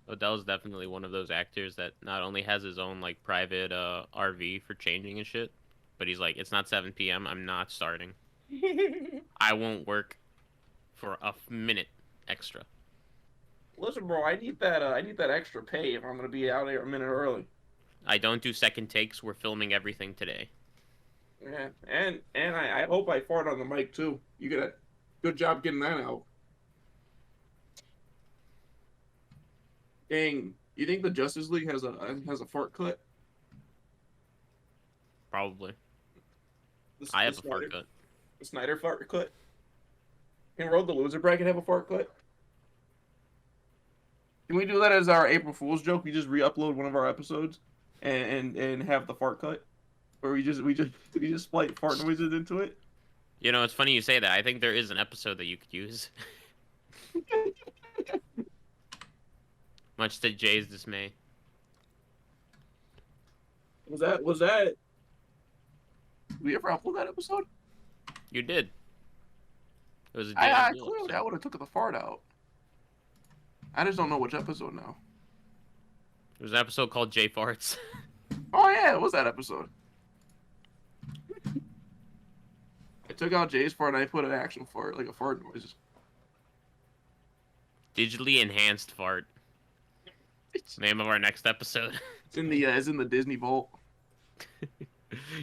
Odell's definitely one of those actors that not only has his own like private RV for changing and shit, but he's like, it's not 7 p.m. I'm not starting. I won't work for a minute extra. Listen, bro, I need that extra pay if I'm gonna be out here a minute early. I don't do second takes. We're filming everything today. Yeah, and I hope I fart on the mic too. You get a good job getting that out. Dang, you think the Justice League has a fart cut? Probably. The, I the have a fart Snyder cut. the Snyder fart cut? Can Road the Loser bracket have a fart cut? Can we do that as our April Fool's joke? We just re-upload one of our episodes and have the fart cut, or we just split fart noises into it. You know, it's funny you say that. I think there is an episode that you could use, much to Jay's dismay. Was that? Did we ever upload that episode? You did. It was a Jay I Abdul clearly I episode. would have took the fart out. I just don't know which episode now. It was an episode called Jay Farts. Oh yeah, it was that episode. I took out Jay's fart and I put an actual fart, like a fart noise. Digitally enhanced fart. It's, Name of our next episode. it's in the Disney Vault.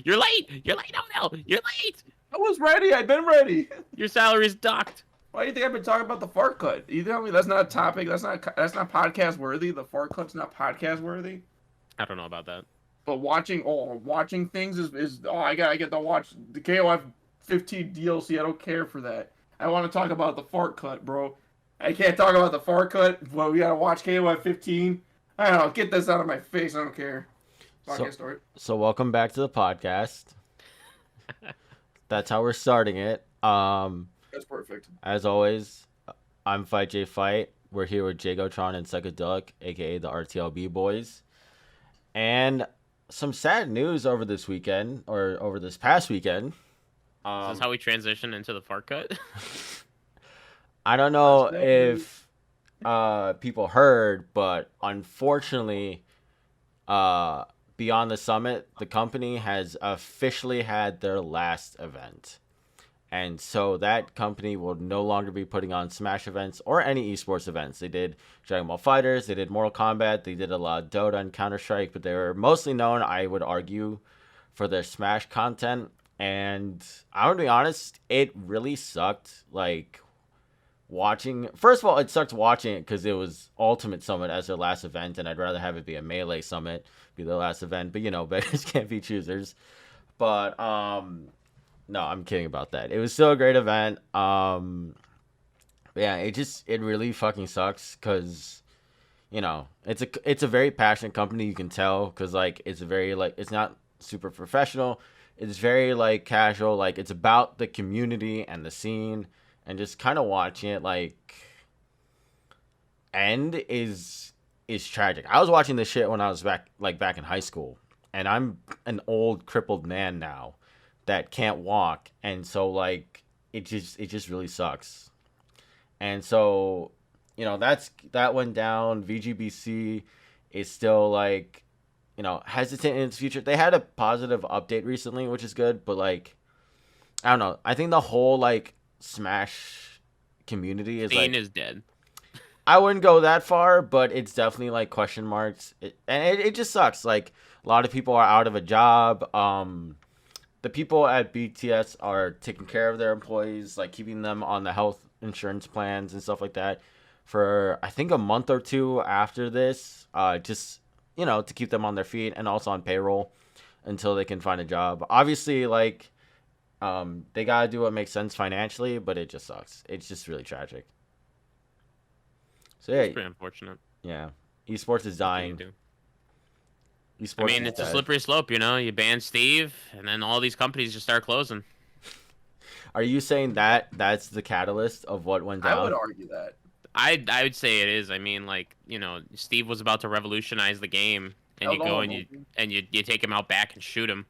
You're late. You're late, Odell. You're late. I was ready. I've been ready. Your salary's docked. Why do you think I've been talking about the fart cut? You tell me that's not a topic. That's not podcast worthy. The fart cut's not podcast worthy. I don't know about that. But watching things is I get to watch the KOF 15 DLC. I don't care for that. I want to talk about the fart cut, bro. I can't talk about the fart cut, but we gotta watch KOF 15. I don't know. Get this out of my face. I don't care. So, Podcast story. so welcome back to the podcast. That's how we're starting it. That's perfect. As always, I'm Fight J Fight. We're here with Jagotron and Psychedelic, aka the RTLB boys. And some sad news over this weekend, or over this past weekend. Is this how we transition into the fart cut? I don't know Sad if people heard, but unfortunately, Beyond the Summit, the company has officially had their last event. And so that company will no longer be putting on Smash events or any esports events. They did Dragon Ball Fighters, they did Mortal Kombat, they did a lot of Dota and Counter Strike, but they were mostly known, I would argue, for their Smash content. And I'm gonna be honest, it really sucked. Like watching, first of all, it sucked watching it because it was Ultimate Summit as their last event, and I'd rather have it be a Melee Summit, be their last event. But beggars can't be choosers. But no, I'm kidding about that. It was still a great event. Yeah, it really fucking sucks because it's a very passionate company. You can tell because like it's very like it's not super professional. It's very like casual. Like it's about the community and the scene, and just kind of watching it like end is tragic. I was watching this shit when I was back in high school, and I'm an old crippled man now that can't walk, and so like it just really sucks. And so that went down. VGBC is still like hesitant in its future. They had a positive update recently, which is good, but like I don't know. I think the whole like Smash community is Scene like is dead. I wouldn't go that far, but it's definitely like question marks, and it just sucks. Like a lot of people are out of a job. The people at BTS are taking care of their employees, like keeping them on the health insurance plans and stuff like that for I think a month or two after this, just to keep them on their feet and also on payroll until they can find a job. Obviously, like they gotta do what makes sense financially, but it just sucks. It's just really tragic. So It's yeah, pretty unfortunate. yeah, esports is What can you dying. do? I Esports mean, is it's a dead. slippery slope, you know. You ban Steve, and then all these companies just start closing. Are you saying that that's the catalyst of what went I would down? argue that. I would say it is. I mean, like Steve was about to revolutionize the game, and That you was go all and you take him out back and shoot him,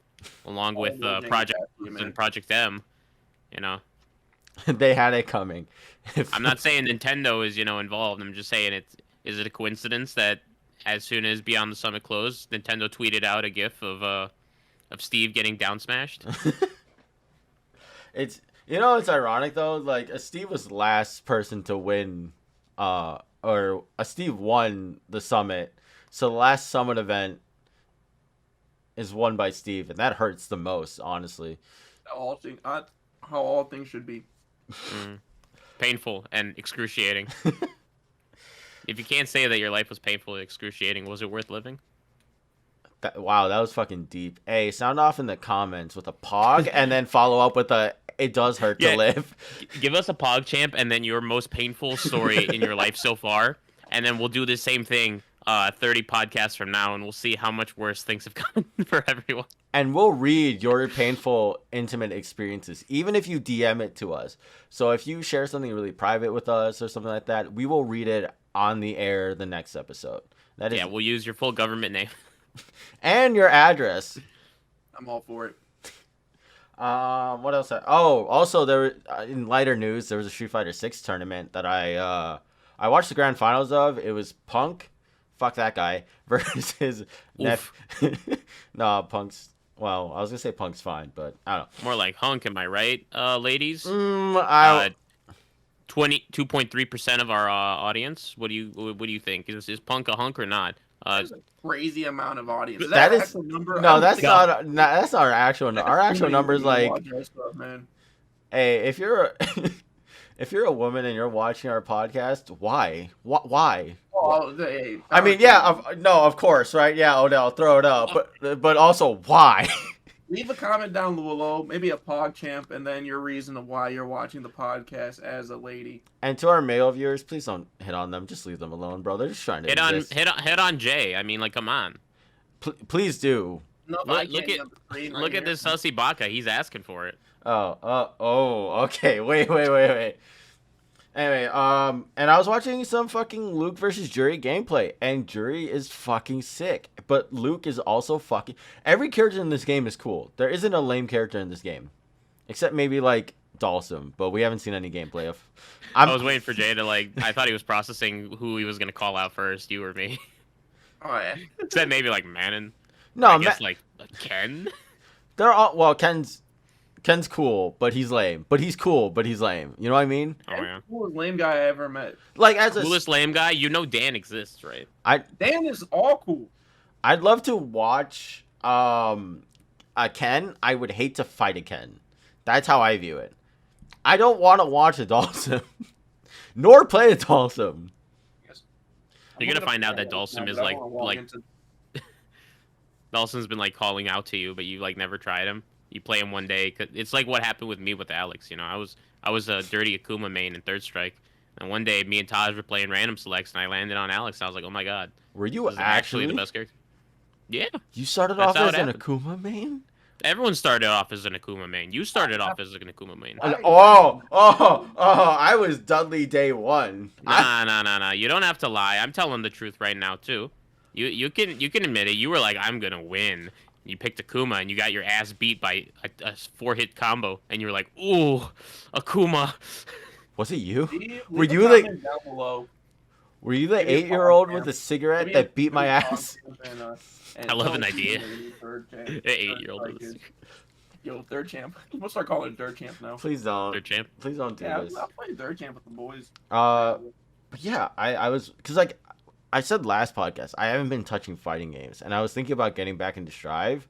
along all with hanging Project past you, and man. Project M. You know, They had it coming. If I'm not saying Nintendo is involved. I'm just saying it's Is it a coincidence that as soon as Beyond the Summit closed, Nintendo tweeted out a GIF of Steve getting down smashed? It's it's ironic though. Like Steve was the last person to win, or Steve won the summit, so the last summit event is won by Steve, and that hurts the most, honestly. How all things should be. Painful and excruciating. If you can't say that your life was painful and excruciating, was it worth living? Wow, that was fucking deep. Hey, sound off in the comments with a pog, and then follow up with a "it does hurt to live." Give us a pog champ, and then your most painful story in your life so far, and then we'll do the same thing 30 podcasts from now, and we'll see how much worse things have gotten for everyone. And we'll read your painful, intimate experiences, even if you DM it to us. So if you share something really private with us or something like that, we will read it on the air the next episode. Yeah, we'll use your full government name. And your address. I'm all for it. What else? Also there in lighter news, there was a Street Fighter 6 tournament that I watched the grand finals of. It was Punk, fuck that guy, versus No, Punk's. Well, I was gonna say Punk's fine, but I don't know. More like Hunk, am I right, ladies? 22.3% of our audience. What do you think? Is Punk a hunk or not? That's a crazy amount of audience. That is number. No, that's not. That's not our actual. Our actual number is like. Stuff, man. Hey, if you're a woman and you're watching our podcast, why? Why? Well, hey, I mean, yeah, of course, right? Yeah, Odell, throw it up, but also why? Leave a comment down below, maybe a PogChamp, and then your reason of why you're watching the podcast as a lady. And to our male viewers, please don't hit on them. Just leave them alone, bro. They're just trying to hit on Jay. I mean, like, come on. Please do. No, look at this sussy baka. He's asking for it. Okay. Wait. Anyway, and I was watching some fucking Luke versus Juri gameplay, and Juri is fucking sick, but Luke is also fucking. Every character in this game is cool. There isn't a lame character in this game, except maybe like Dalsum, but we haven't seen any gameplay of. I was waiting for Jay to I thought he was processing who he was gonna call out first, you or me. Oh yeah. Except maybe like Manon. No, I guess like Ken. They're all Ken's cool, but he's lame. But he's cool, but he's lame. You know what I mean? Oh yeah. Coolest lame guy I ever met. Like as coolest lame guy, you know Dan exists, right? Dan is all cool. I'd love to watch a Ken. I would hate to fight a Ken. That's how I view it. I don't want to watch a Dalsum, nor play a Dalsum. You're gonna find out that Dalsum is like Dalsum's been like calling out to you, but you like never tried him. You play him one day. It's like what happened with me with Alex. You know, I was a dirty Akuma main in Third Strike, and one day me and Taj were playing random selects, and I landed on Alex. And I was like, oh my god, were you actually the best character? Yeah. You started off as an Akuma main? Everyone started off as an Akuma main. You started off as an Akuma main. I was Dudley day one. Nah. You don't have to lie. I'm telling the truth right now too. You can admit it. You were like, I'm gonna win. You picked Akuma and you got your ass beat by a 4-hit combo, and you were like, ooh, Akuma. Was it you? Were you the 8-year-old with a cigarette that beat my ass? I love an idea. 8-year-old with a cigarette. Yo, third champ. I'm gonna start calling it third champ now. Please don't. Third champ. Please don't do this. I'll play third champ with the boys. But yeah, I was because like I said last podcast, I haven't been touching fighting games, and I was thinking about getting back into Strive,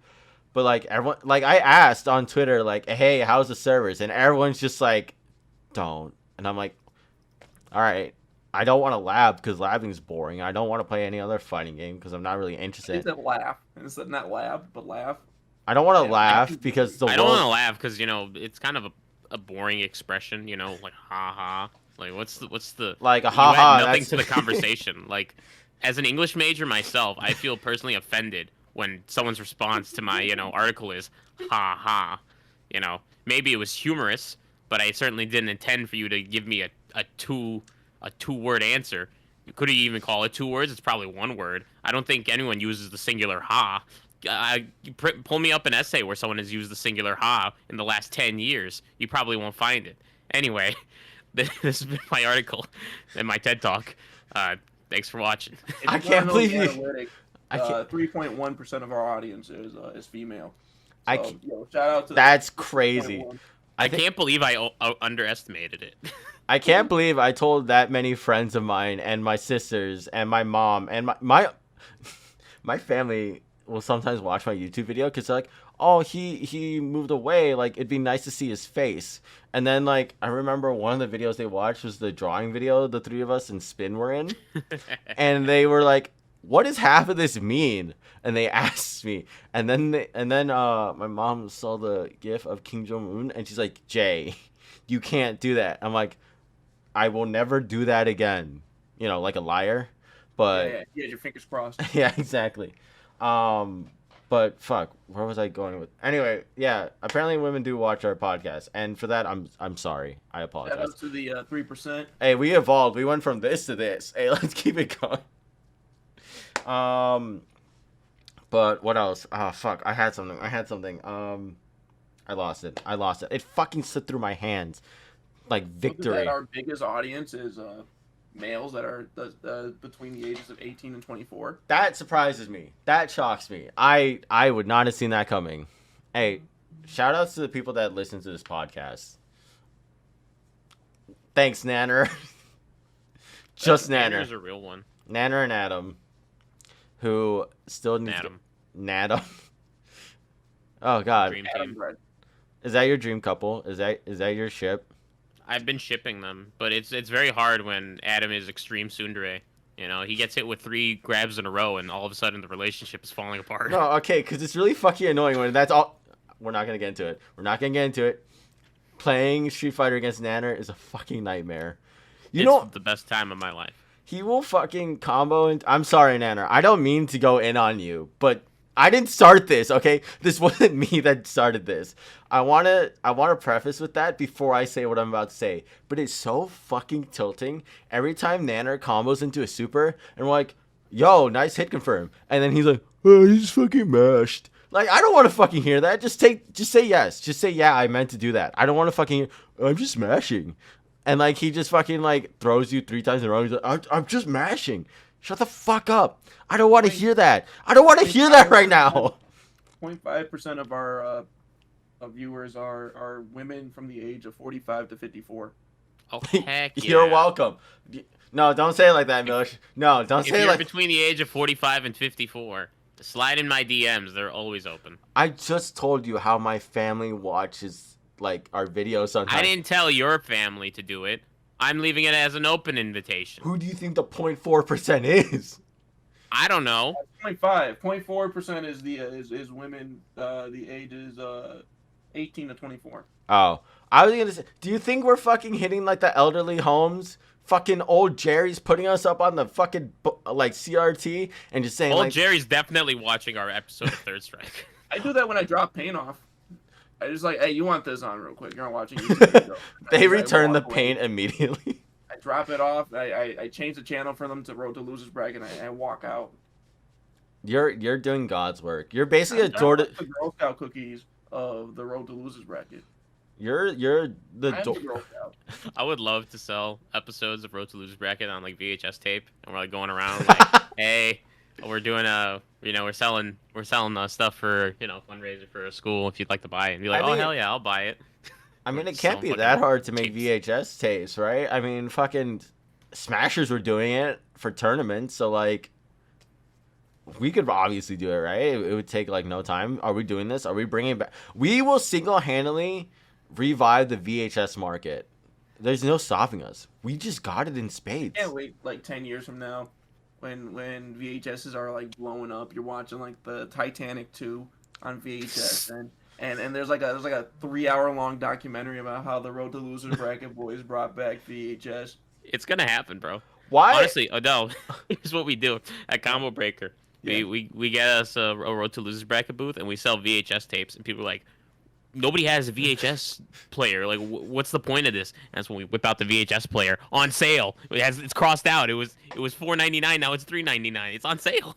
but like everyone, like I asked on Twitter, like, hey, how's the servers? And everyone's just like, don't. And I'm like, all right, I don't want to lab because labbing is boring. I don't want to play any other fighting game because I'm not really interested. It's a laugh. It's not lab, but laugh. I don't want to laugh because I don't want to laugh because it's kind of a boring expression, like haha. Like what's the like a haha? Nothing to the conversation. Like as an English major myself, I feel personally offended when someone's response to my article is haha. Maybe it was humorous, but I certainly didn't intend for you to give me a two-word answer. You could even call it 2 words. It's probably 1 word. I don't think anyone uses the singular ha. Pull me up an essay where someone has used the singular ha in the last 10 years. You probably won't find it. Anyway, this has been my article and my TED Talk. Thanks for watching. I can't believe you. 3.1% of our audience is female. So, shout out to that's crazy. I can't believe I underestimated it. I can't believe I told that many friends of mine and my sisters and my mom and my family will sometimes watch my YouTube video because they're like, oh, he moved away. Like, it'd be nice to see his face. And then, like, I remember one of the videos they watched was the drawing video the three of us in Spin were in. And they were like, what does half of this mean? And they asked me. And then my mom saw the gif of Kim Jong-un and she's like, Jay, you can't do that. I'm like, I will never do that again. You know, like a liar. But yeah, your fingers crossed. Yeah, exactly. But fuck, where was I going with? Anyway, yeah, apparently women do watch our podcast, and for that, I'm sorry. I apologize. Shout out to the 3%. Hey, we evolved. We went from this to this. Hey, let's keep it going. But what else? Oh fuck, I had something. I lost it. It fucking slipped through my hands, like victory. Our biggest audience is males that are between the ages of 18 and 24. That surprises me. That shocks me. I would not have seen that coming. Hey, shout outs to the people that listen to this podcast. Thanks, Nanner. Just Nanner. Nanner's a real one. Nanner and Adam, who still needs Nadam. Oh God. Dream team. Is that your dream couple? Is that your ship? I've been shipping them, but it's very hard when Adam is extreme tsundere. You know, he gets hit with 3 grabs in a row, and all of a sudden the relationship is falling apart. No, okay, because it's really fucking annoying when that's all. We're not gonna get into it. Playing Street Fighter against Nanner is a fucking nightmare. It's the best time of my life. He will fucking combo and I'm sorry, Nanner. I don't mean to go in on you, but I didn't start this, okay? This wasn't me that started this. I wanna preface with that before I say what I'm about to say. But it's so fucking tilting. Every time Nanner combos into a super, and we're like, yo, nice hit confirm. And then he's like, oh, he's fucking mashed. Like, I don't want to fucking hear that. Just say yes. Just say, yeah, I meant to do that. I don't want to fucking, I'm just mashing. And, like, he just fucking, like, throws you 3 times in a row. He's like, I'm just mashing. Shut the fuck up. I don't want to hear that. I don't want to hear that right now. 0.5% of our viewers are women from the age of 45 to 54. Oh, heck yeah. You're welcome. No, don't say it like that, Milos. No, don't say it like... If you're between the age of 45 and 54, slide in my DMs. They're always open. I just told you how my family watches, like, our videos sometimes. I didn't tell your family to do it. I'm leaving it as an open invitation. Who do you think the 0.4% is? I don't know. 0.5. 0.4% is women. The age is 18 to 24. Oh, I was gonna say, do you think we're fucking hitting like the elderly homes? Fucking old Jerry's putting us up on the fucking like CRT and just saying old Jerry's definitely watching our episode of Third Strike. I do that when I drop paint off. I just like, hey, you want this on real quick? You're not watching YouTube video. They return the paint immediately. I drop it off. I change the channel for them to Road to Losers Bracket, and I walk out. You're doing God's work. You're basically a Jordan. The Girl Scout cookies of the Road to Losers Bracket. You're the Girl Scout. I would love to sell episodes of Road to Losers Bracket on like VHS tape, and we're like going around like, hey, we're doing we're selling stuff for fundraiser for a school if you'd like to buy it. And be like, hell yeah, I'll buy it. I mean, it can't be that hard to make VHS tapes, right? I mean, fucking Smashers were doing it for tournaments, so like, we could obviously do it, right? It would take like no time. Are we doing this? Are we bringing it back? We will single-handedly revive the VHS market. There's no stopping us. We just got it in spades. Can't wait like 10 years from now. When VHSs are like blowing up, you're watching like the Titanic 2 on VHS, and there's like a 3-hour-long documentary about how the Road to Losers Bracket boys brought back VHS. It's gonna happen, bro. Why? Honestly, Odell, here's what we do at Combo Breaker. Yeah. We get us a Road to Losers Bracket booth, and we sell VHS tapes, and people are like, nobody has a VHS player. Like, what's the point of this? And that's when we whip out the VHS player on sale. It's crossed out. It was $4.99. Now it's $3.99. It's on sale.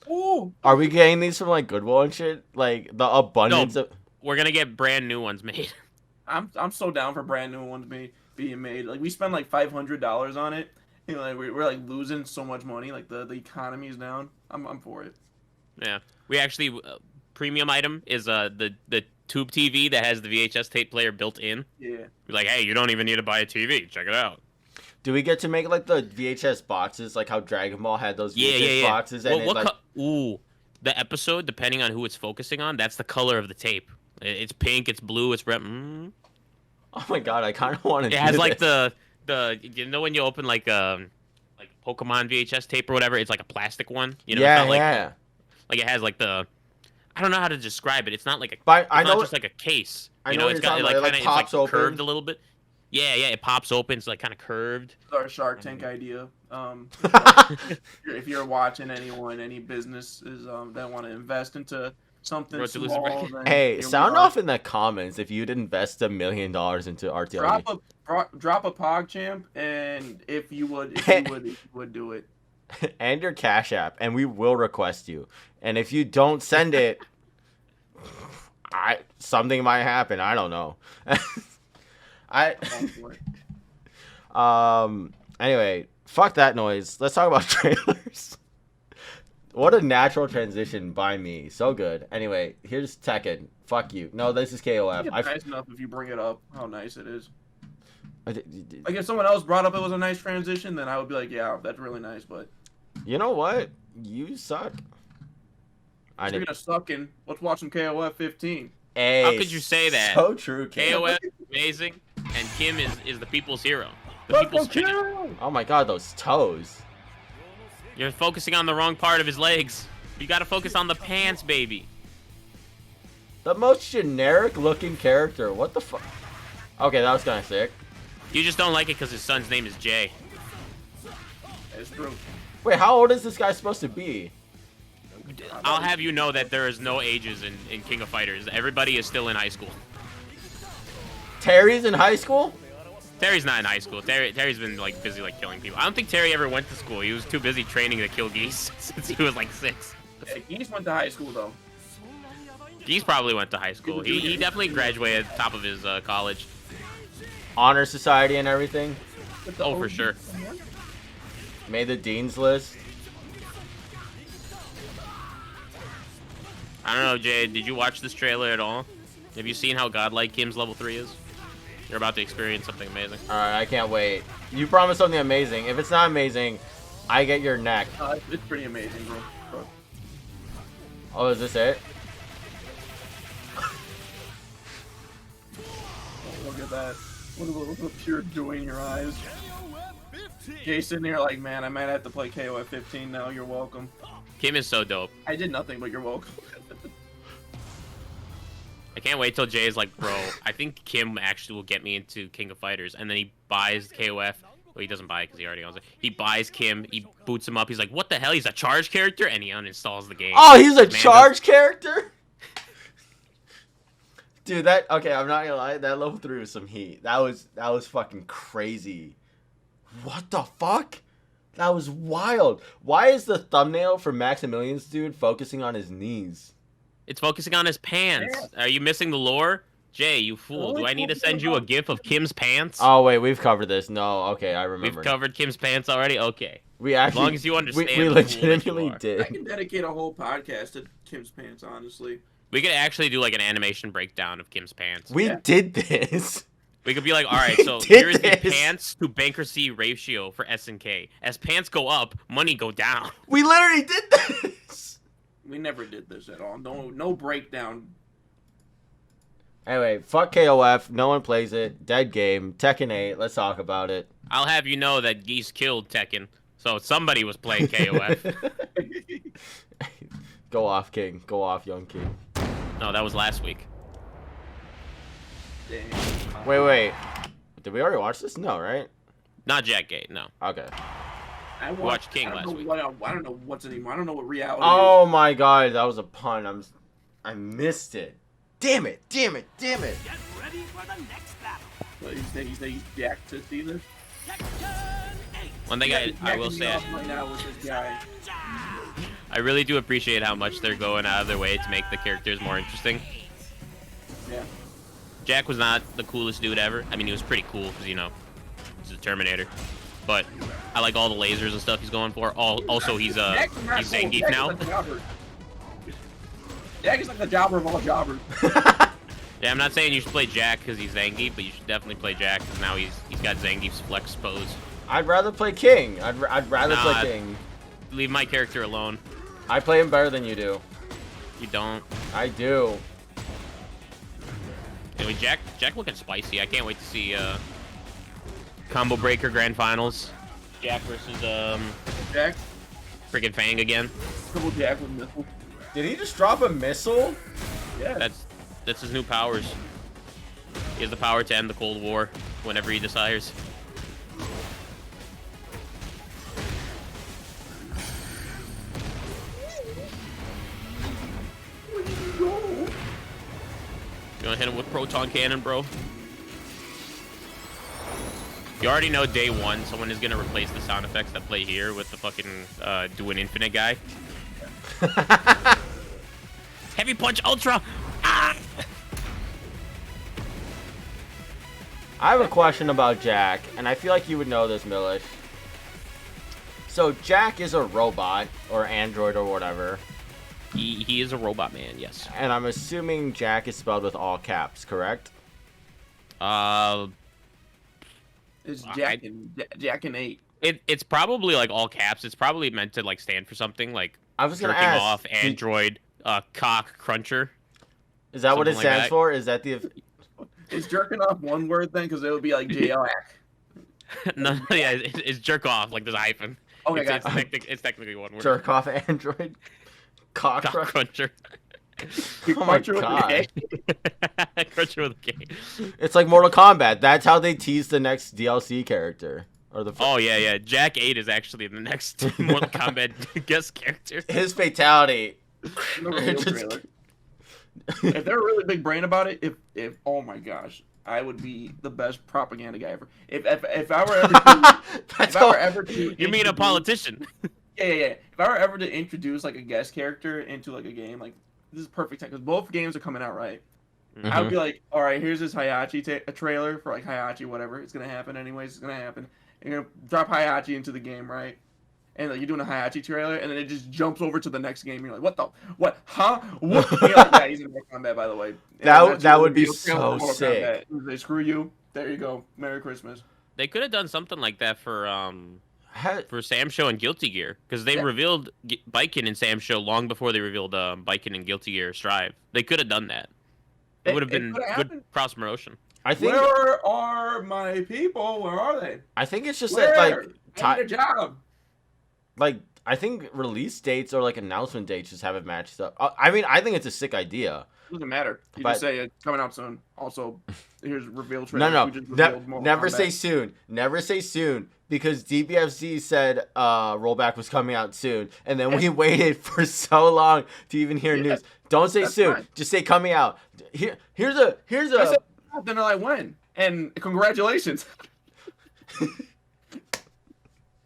Ooh. Are we getting these from like Goodwill and shit? Like the abundance of. We're gonna get brand new ones made. I'm so down for brand new ones being made. Like we spend like $500 on it, You know, like we're like losing so much money. Like the economy is down. I'm for it. Yeah, we actually premium item is the tube TV that has the VHS tape player built in. Yeah. We're like, hey, you don't even need to buy a TV. Check it out. Do we get to make like the VHS boxes, like how Dragon Ball had those VHS Yeah. boxes? And Ooh, the episode, depending on who it's focusing on, that's the color of the tape. It's pink, it's blue, it's red. Oh my god, I kind of want to. It has like the you know when you open like Pokemon VHS tape or whatever, it's like a plastic one. You know, yeah, it's not yeah. like it has like the. I don't know how to describe it. It's not like a. But it's I know not just like a case. I You know know, what it's you're got talking it about. like It, kind of pops open. curved a little bit. Yeah, it pops open. It's like kind of curved. Our Shark Tank idea. If you're watching any businesses that want to invest into something Road to Loser small, Break. then Hey, here we sound are. off in the comments if you'd invest $1 million into RTL. Drop a PogChamp, and if you would do it. And your Cash App, and we will request you. And if you don't send it, something might happen. I don't know. Anyway, fuck that noise. Let's talk about trailers. What a natural transition by me. So good. Anyway, here's Tekken. Fuck you. No, this is KOF. It's nice enough if you bring it up how nice it is. Like if someone else brought up it was a nice transition, then I would be like, yeah, that's really nice. But you know what? You suck. Speaking of sucking, let's watch some KOF 15. Hey, How could you say that? So true, Kim. KOF is amazing, and Kim is the people's hero. The people's champion. Oh my god, those toes. You're focusing on the wrong part of his legs. You gotta focus on the pants, baby. The most generic looking character. What the fuck? Okay, that was kind of sick. You just don't like it because his son's name is Jay. It's true. Wait, how old is this guy supposed to be? I'll have you know that there is no ages in King of Fighters. Everybody is still in high school. Terry's in high school? Terry's not in high school. Terry's been like busy like killing people. I don't think Terry ever went to school. He was too busy training to kill geese since he was like 6. Yeah, he just went to high school though. Geese probably went to high school. He definitely graduated top of his college. Honor society and everything? Oh, for sure. Made the dean's list? I don't know, Jay. Did you watch this trailer at all? Have you seen how godlike Kim's level 3 is? You're about to experience something amazing. Alright, I can't wait. You promised something amazing. If it's not amazing, I get your neck. It's pretty amazing, bro. Oh, is this it? Look at that. Look at the pure joy in your eyes. Jason, you're like, man, I might have to play KOF 15 now. You're welcome. Kim is so dope. I did nothing, but you're welcome. I can't wait till Jay is like, bro, I think Kim actually will get me into King of Fighters. And then he buys KOF. Well, he doesn't buy it because he already owns it. He buys Kim. He boots him up. He's like, what the hell? He's a charge character? And he uninstalls the game. Oh, he's a charge character? Dude, okay, I'm not gonna lie, that level 3 was some heat. That was fucking crazy. What the fuck? That was wild. Why is the thumbnail for Maximilian's dude focusing on his knees? It's focusing on his pants. Are you missing the lore? Jay, you fool. Do I need to send you a gif of Kim's pants? Oh, wait, we've covered this. No, okay, I remember. We've covered Kim's pants already? Okay. We actually, as long as you understand. We legitimately did. I can dedicate a whole podcast to Kim's pants, honestly. We could actually do like an animation breakdown of Kim's pants. We did this. We could be like, all right, so here's the pants to bankruptcy ratio for SNK. As pants go up, money go down. We literally did this. We never did this at all. No breakdown. Anyway, fuck KOF. No one plays it. Dead game. Tekken 8. Let's talk about it. I'll have you know that Geese killed Tekken, so somebody was playing KOF. Go off, King. Go off, young King. No, that was last week. Damn. Wait. Did we already watch this? No, right? Not Jackgate, no. Okay. I watched King last week. I don't know what's anymore. I don't know what reality Oh is. my god, that was a pun. I missed it. Damn it. Get ready for the next battle. What, you say he's jacked to see this? One thing I will say, Right now with this guy. I really do appreciate how much they're going out of their way to make the characters more interesting. Yeah. Jack was not the coolest dude ever. I mean, he was pretty cool because, you know, he's a Terminator. but I like all the lasers and stuff he's going for. Also, he's Zangief now. Jack is like the jobber of all jobbers. Yeah, I'm not saying you should play Jack because he's Zangief, but you should definitely play Jack because now he's got Zangief's flex pose. I'd rather play King. I'd rather play King. Leave my character alone. I play him better than you do. You don't. I do. Anyway, Jack looking spicy. I can't wait to see Combo Breaker Grand Finals. Jack versus Jack. Freaking Fang again. Triple Jack with missile. Did he just drop a missile? Yeah. That's his new powers. He has the power to end the Cold War whenever he desires. You wanna hit him with Proton Cannon, bro? You already know day one someone is gonna replace the sound effects that play here with the fucking do an infinite guy. Heavy Punch Ultra! Ah! I have a question about Jack, and I feel like you would know this, Milos. So Jack is a robot, or android, or whatever. He is a robot man, yes. And I'm assuming Jack is spelled with all caps, correct? It's Jack and 8. It's probably like all caps. It's probably meant to like stand for something like I was gonna jerking ask, off android cock cruncher. Is that what it Something like stands that. for? Is that the? Is jerking off one word then? Because it would be like J-Jack. No, yeah, it's jerk off. Like there's a hyphen. Okay, it's, gotcha. it's technically one word. Jerk off android? Cock Cock cruncher. Oh my god. Cruncher with a K. It's like Mortal Kombat. That's how they tease the next DLC character. Or the Oh yeah. Jack 8 is actually the next Mortal Kombat guest character. his fatality. No real trailer. If they're a really big brain about it, if oh my gosh, I would be the best propaganda guy ever. If I were ever to, That's if I all- were ever to You mean a introduce- politician? Yeah. If I were ever to introduce like a guest character into like a game, like this is perfect time because both games are coming out right. I would be like, all right, here's this Hayachi a trailer for like Hayachi, whatever. It's gonna happen anyways. It's gonna happen. You're gonna drop Hayachi into the game, right? And like, you're doing a Hayachi trailer, and then it just jumps over to the next game. You're like, what? Huh? What? You're like, yeah, he's in Mortal Kombat, by the way. And That would be the so Mortal Kombat. sick. They screw you. There you go. Merry Christmas. They could have done something like that for Ha- Sam Show and Guilty Gear because they revealed Biken and Sam Show long before they revealed Biken and Guilty Gear Strive. They could have done that. It would have been coulda good happened. cross promotion. I think Where are my people? Where are they? I think it's just Where? that I need a job. like I think release dates or like announcement dates just haven't matched up. I mean, I think it's a sick idea. Doesn't matter. You But- just say it's coming out soon. Also, here's reveal trailer. No, We just revealed Mortal never Kombat. say soon. Never say soon because DBFZ said rollback was coming out soon, and then we waited for so long to even hear news. Don't say that's soon. fine. Just say coming out. Here's a. I said, then I win. And congratulations.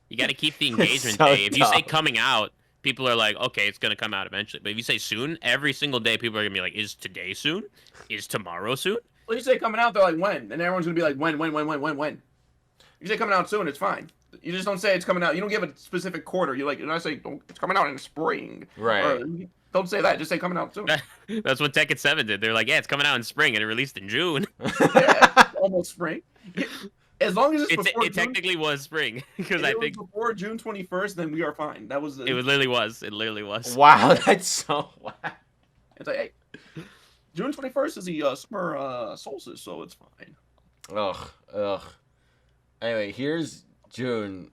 You got to keep the engagement So day. If you say dumb. coming out, people are like, okay, it's gonna come out eventually. But if you say soon, every single day, people are gonna be like, is today soon? Is tomorrow soon? Well, you say coming out, they're like, when? And everyone's going to be like, when? You say coming out soon, it's fine. You just don't say it's coming out. You don't give a specific quarter. You're say, it's coming out in the spring. Right. Or, don't say that. Just say coming out soon. That's what Tekken 7 did. They're like, yeah, it's coming out in spring, and it released in June. Yeah, almost spring. As long as it's before It June, technically was spring because if I it was think before June 21st, then we are fine. That was it literally was. It literally was. Wow, that's so. It's like, hey, June 21st is the summer solstice, so it's fine. Ugh. Anyway, here's June.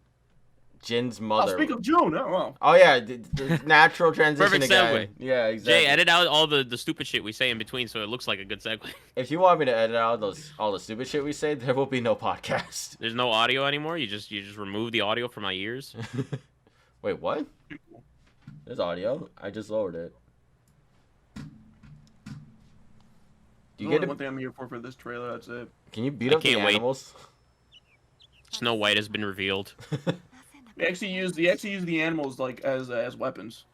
Jin's I'll mother. speak of June. Oh, well. Oh yeah, the natural transition Perfect again. segue. Yeah, exactly. Jay, edit out all the stupid shit we say in between so it looks like a good segue. If you want me to edit out all the stupid shit we say, there will be no podcast. There's no audio anymore. You just remove the audio from my ears. Wait, what? There's audio. I just lowered it. Do you Only get one to, thing I'm here for this trailer. That's it. Can you beat I up the can't wait. animals? Snow White has been revealed. They actually use the animals like as weapons.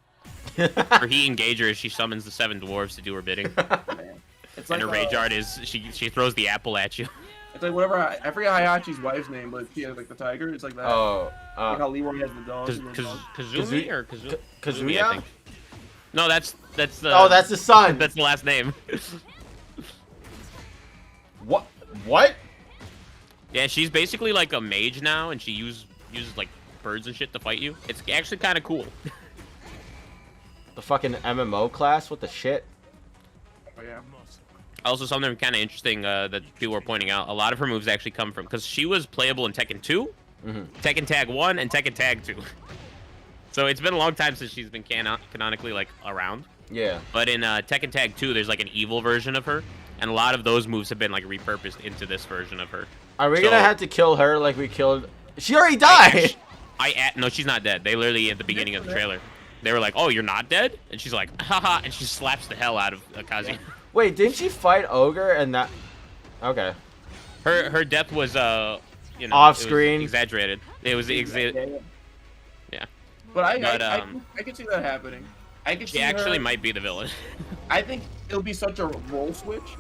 Her heat engager is she summons the 7 dwarves to do her bidding. Man. It's And like her rage art is she throws the apple at you. It's like whatever. I forget Hayachi's wife's name, but she has like the tiger. It's like that. Oh, Like how Leroy has the dog. Kazumi or Kazumi, I think. No, that's the. Oh, that's the son. That's the last name. What? What? Yeah, she's basically like a mage now, and she uses like birds and shit to fight you. It's actually kind of cool. The fucking MMO class? What the shit? Oh, yeah. Also, something kind of interesting that people were pointing out. A lot of her moves actually come from because she was playable in Tekken 2, Tekken Tag 1, and Tekken Tag 2. So it's been a long time since she's been canonically like around. Yeah. But in Tekken Tag 2, there's like an evil version of her, and a lot of those moves have been like repurposed into this version of her. Are we gonna have to kill her like we killed? She already died. No, she's not dead. They literally at the beginning of the trailer, they were like, "Oh, you're not dead," and she's like, "Haha," and she slaps the hell out of Kazuya. Wait, didn't she fight Ogre and that? Okay. Her death was you know, off it screen, was exaggerated. It was yeah. But I can see that happening. She actually might be the villain. I think it'll be such a role switch,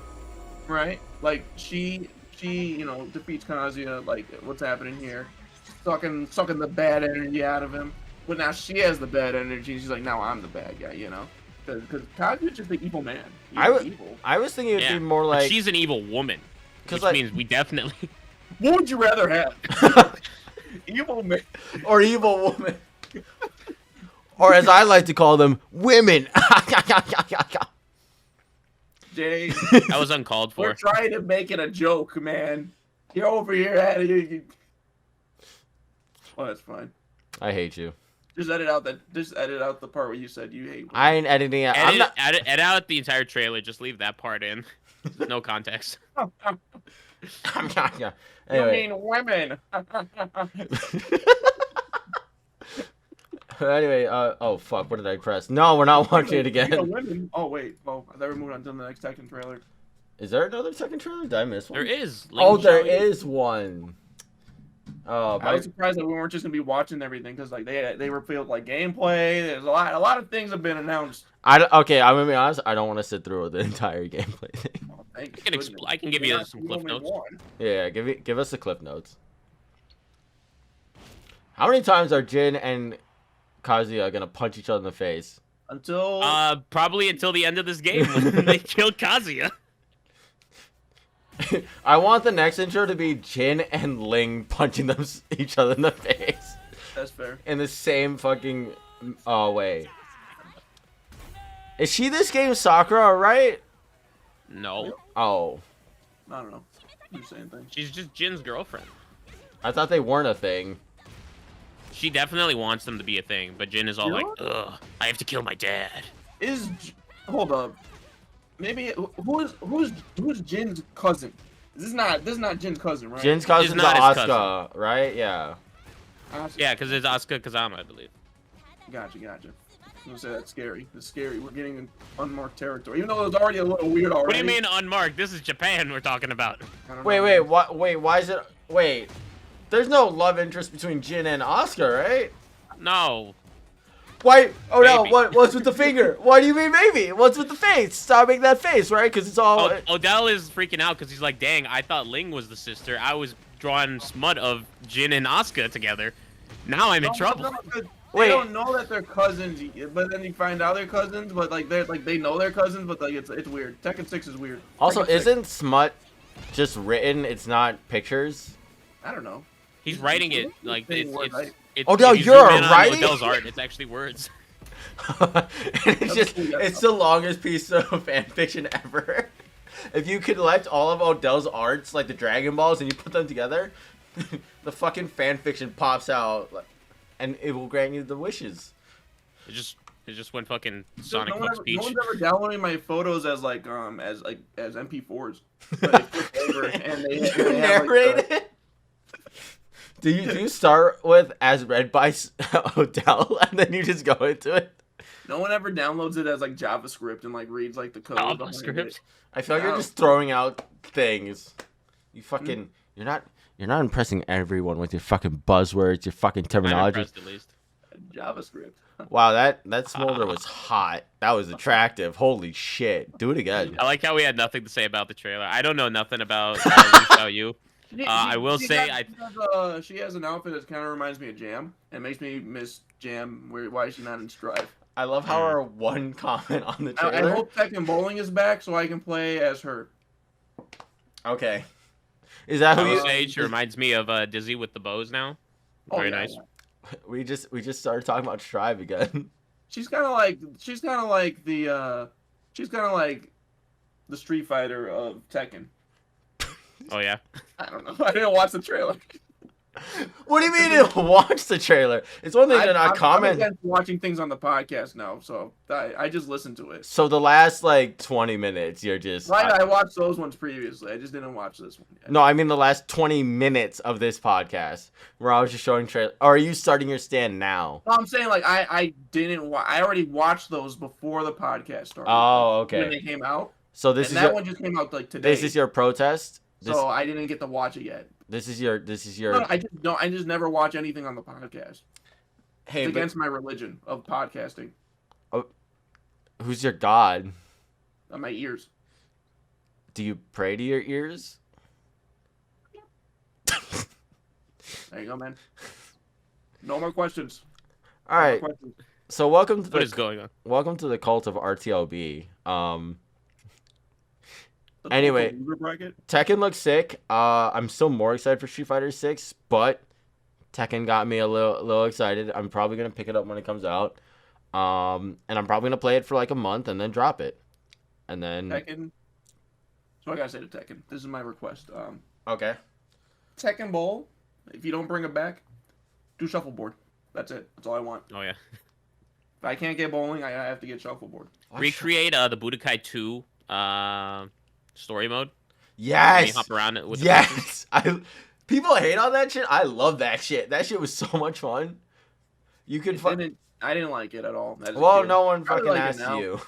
right? Like she defeats Kazuya. Like what's happening here? Sucking the bad energy out of him. But now she has the bad energy. She's like, now I'm the bad guy, you know? Because Kazuya's just an evil man. I was thinking it'd be more like... But she's an evil woman. Which means we definitely... What would you rather have? Evil man. Or evil woman. Or as I like to call them, women. Jay. That was uncalled for. We're trying to make it a joke, man. You're over here at it. Well, that's fine. I hate you. Just edit out the part where you said you hate women. I ain't editing it. Edit out the entire trailer. Just leave that part in. No context. Anyway. You mean women. Anyway, oh fuck, what did I press? No, we're not watching it again. Women. Oh wait, I thought we moved on to the next Tekken trailer. Is there another Tekken trailer? Did I miss one? There is. There is one. Oh, I was surprised that we weren't just gonna be watching everything because like they revealed like gameplay. There's a lot of things have been announced. Okay, I'm gonna be honest. I don't want to sit through the entire gameplay thing. Oh, I can give you some clip notes. Yeah, give us the clip notes. How many times are Jin and Kazuya gonna punch each other in the face? Probably until the end of this game when they kill Kazuya. I want the next intro to be Jin and Ling punching each other in the face. That's fair. In the same fucking way. Is she this game's Sakura, right? No. Oh. I don't know. I'm saying things. She's just Jin's girlfriend. I thought they weren't a thing. She definitely wants them to be a thing, but Jin is all like, ugh, I have to kill my dad. Hold up. Maybe who's Jin's cousin? This is not Jin's cousin, right? Jin's cousin's Asuka, right? Yeah. Yeah, because it's Asuka Kazama, I believe. Gotcha. I'm gonna say that's scary. It's scary. We're getting in unmarked territory, even though it was already a little weird already. What do you mean unmarked? This is Japan we're talking about. Wait, why is it? Wait, there's no love interest between Jin and Asuka, right? No. Why? Oh no! What's with the finger? What do you mean, maybe? What's with the face? Stop making that face, right? Because it's all. Odell is freaking out because he's like, "Dang, I thought Ling was the sister. I was drawing smut of Jin and Asuka together. Now I'm in trouble." They don't know that they're cousins, but then you find out they're cousins. But they know they're cousins, but like it's weird. Tekken 6 is weird. Also, isn't smut just written? It's not pictures. I don't know. He's writing it like it's Odell, you're writing. Odell's art. It's actually words. it's the longest piece of fan fiction ever. If you collect all of Odell's arts, like the Dragon Balls, and you put them together, the fucking fan fiction pops out, and it will grant you the wishes. It just went fucking Sonic speech. No one's ever downloading my photos as MP4s. You narrate it. Do you start with as read by Odell and then you just go into it? No one ever downloads it as like JavaScript and like reads like the code. JavaScript. I feel like you're just throwing out things. You fucking you're not impressing everyone with your fucking buzzwords, your fucking terminology. I'm impressed, at least. JavaScript. Wow, that smolder was hot. That was attractive. Holy shit. Do it again. I like how we had nothing to say about the trailer. I don't know nothing about Without You. I will say she has an outfit that kind of reminds me of Jam and makes me miss Jam. Why is she not in Strive? I love how our one comment on the trailer. I hope Tekken Bowling is back so I can play as her. Okay. Is that I who will you say she reminds me of Dizzy with the bows now. Very nice. Yeah. We just started talking about Strive again. She's kind of like the Street Fighter of Tekken. Oh yeah. I don't know. I didn't watch the trailer. What do you mean you didn't watch the trailer? It's one thing to not comment. I'm against watching things on the podcast now, so I just listen to it. So the last like 20 minutes, you're just Right, I watched those ones previously. I just didn't watch this one yet. No, I mean the last 20 minutes of this podcast where I was just showing trailer. Or are you starting your stand now? No, I'm saying like I didn't. I already watched those before the podcast started. Oh, okay. When they came out. So this and is that one just came out like today. This is your protest. So I didn't get to watch it yet. This is your. No, I just never watch anything on the podcast. Hey, it's against my religion of podcasting. Oh, who's your god? My ears. Do you pray to your ears? There you go, man. No more questions. All right. So welcome to what is going on? Welcome to the cult of RTLB. Anyway, Tekken looks sick. I'm still more excited for Street Fighter 6, but Tekken got me a little excited. I'm probably gonna pick it up when it comes out. And I'm probably gonna play it for like a month and then drop it. And then Tekken. So I gotta say to Tekken, this is my request. Okay. Tekken Bowl. If you don't bring it back, do shuffleboard. That's it. That's all I want. Oh yeah. If I can't get bowling, I have to get shuffleboard. Recreate the Budokai 2 story mode. Yes. Hop around it with people hate on that shit. I love that shit. That shit was so much fun. You could I didn't like it at all. Well, no one fucking asked you.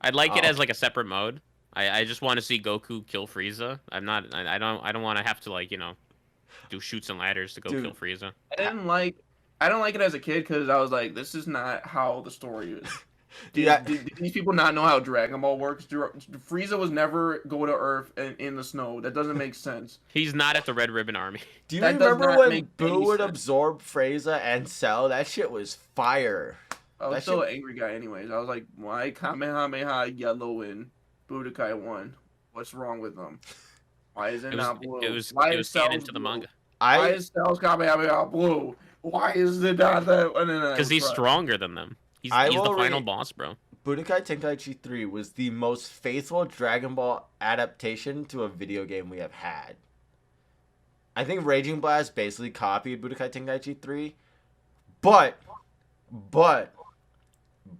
I'd like it as like a separate mode. I just want to see Goku kill Frieza. I don't want to have to do shoots and ladders to go kill Frieza. I don't like it as a kid because I was like, this is not how the story is. Did these people not know how Dragon Ball works? Frieza was never go to Earth in the snow. That doesn't make sense. He's not at the Red Ribbon Army. Do you remember when Boo would absorb Frieza and Cell? That shit was fire. I was still an angry guy anyways. I was like, why Kamehameha Yellow in Budokai 1? What's wrong with them? Why is it not blue? It was Cell's into the manga. Why is Cell's Kamehameha blue? Why is it not that? Because he's stronger than them. He's the final boss, bro. Budokai Tenkaichi 3 was the most faithful Dragon Ball adaptation to a video game we have had. I think Raging Blast basically copied Budokai Tenkaichi 3, but Budokai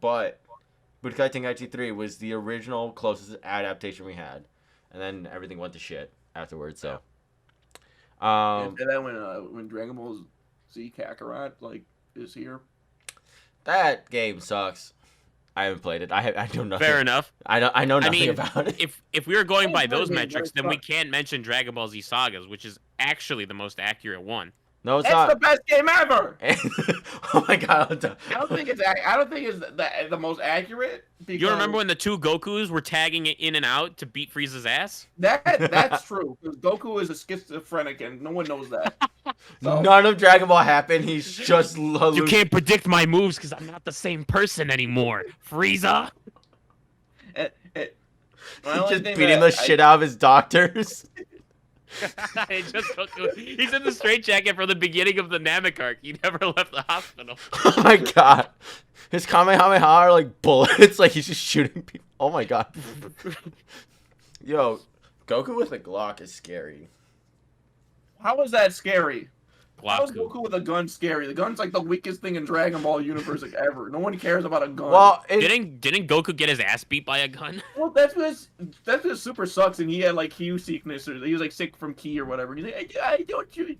Tenkaichi 3 was the original closest adaptation we had, and then everything went to shit afterwards. So, and then when Dragon Ball Z Kakarot is here. That game sucks. I haven't played it. I don't know. Fair enough. I know nothing about it. If we were going by those metrics, then we can't mention Dragon Ball Z Sagas, which is actually the most accurate one. No, it's not. It's the best game ever. Oh my god! I don't think it's the most accurate. You remember when the two Gokus were tagging it in and out to beat Frieza's ass? That's true. Goku is a schizophrenic, and no one knows that. So. None of Dragon Ball happened. He's just You can't predict my moves because I'm not the same person anymore, Frieza. He's just beating the shit out of his doctors. He's in the straitjacket from the beginning of the Namek arc. He never left the hospital. Oh my god. His Kamehameha are like bullets. Like he's just shooting people. Oh my god. Yo, Goku with a Glock is scary. How is that scary? Glock. How is Goku with a gun scary? The gun's like the weakest thing in Dragon Ball universe ever. No one cares about a gun. Well, didn't Goku get his ass beat by a gun? Well, that's what Super sucks, and he had like Q sickness, or he was like sick from Ki or whatever. He's like, I don't you.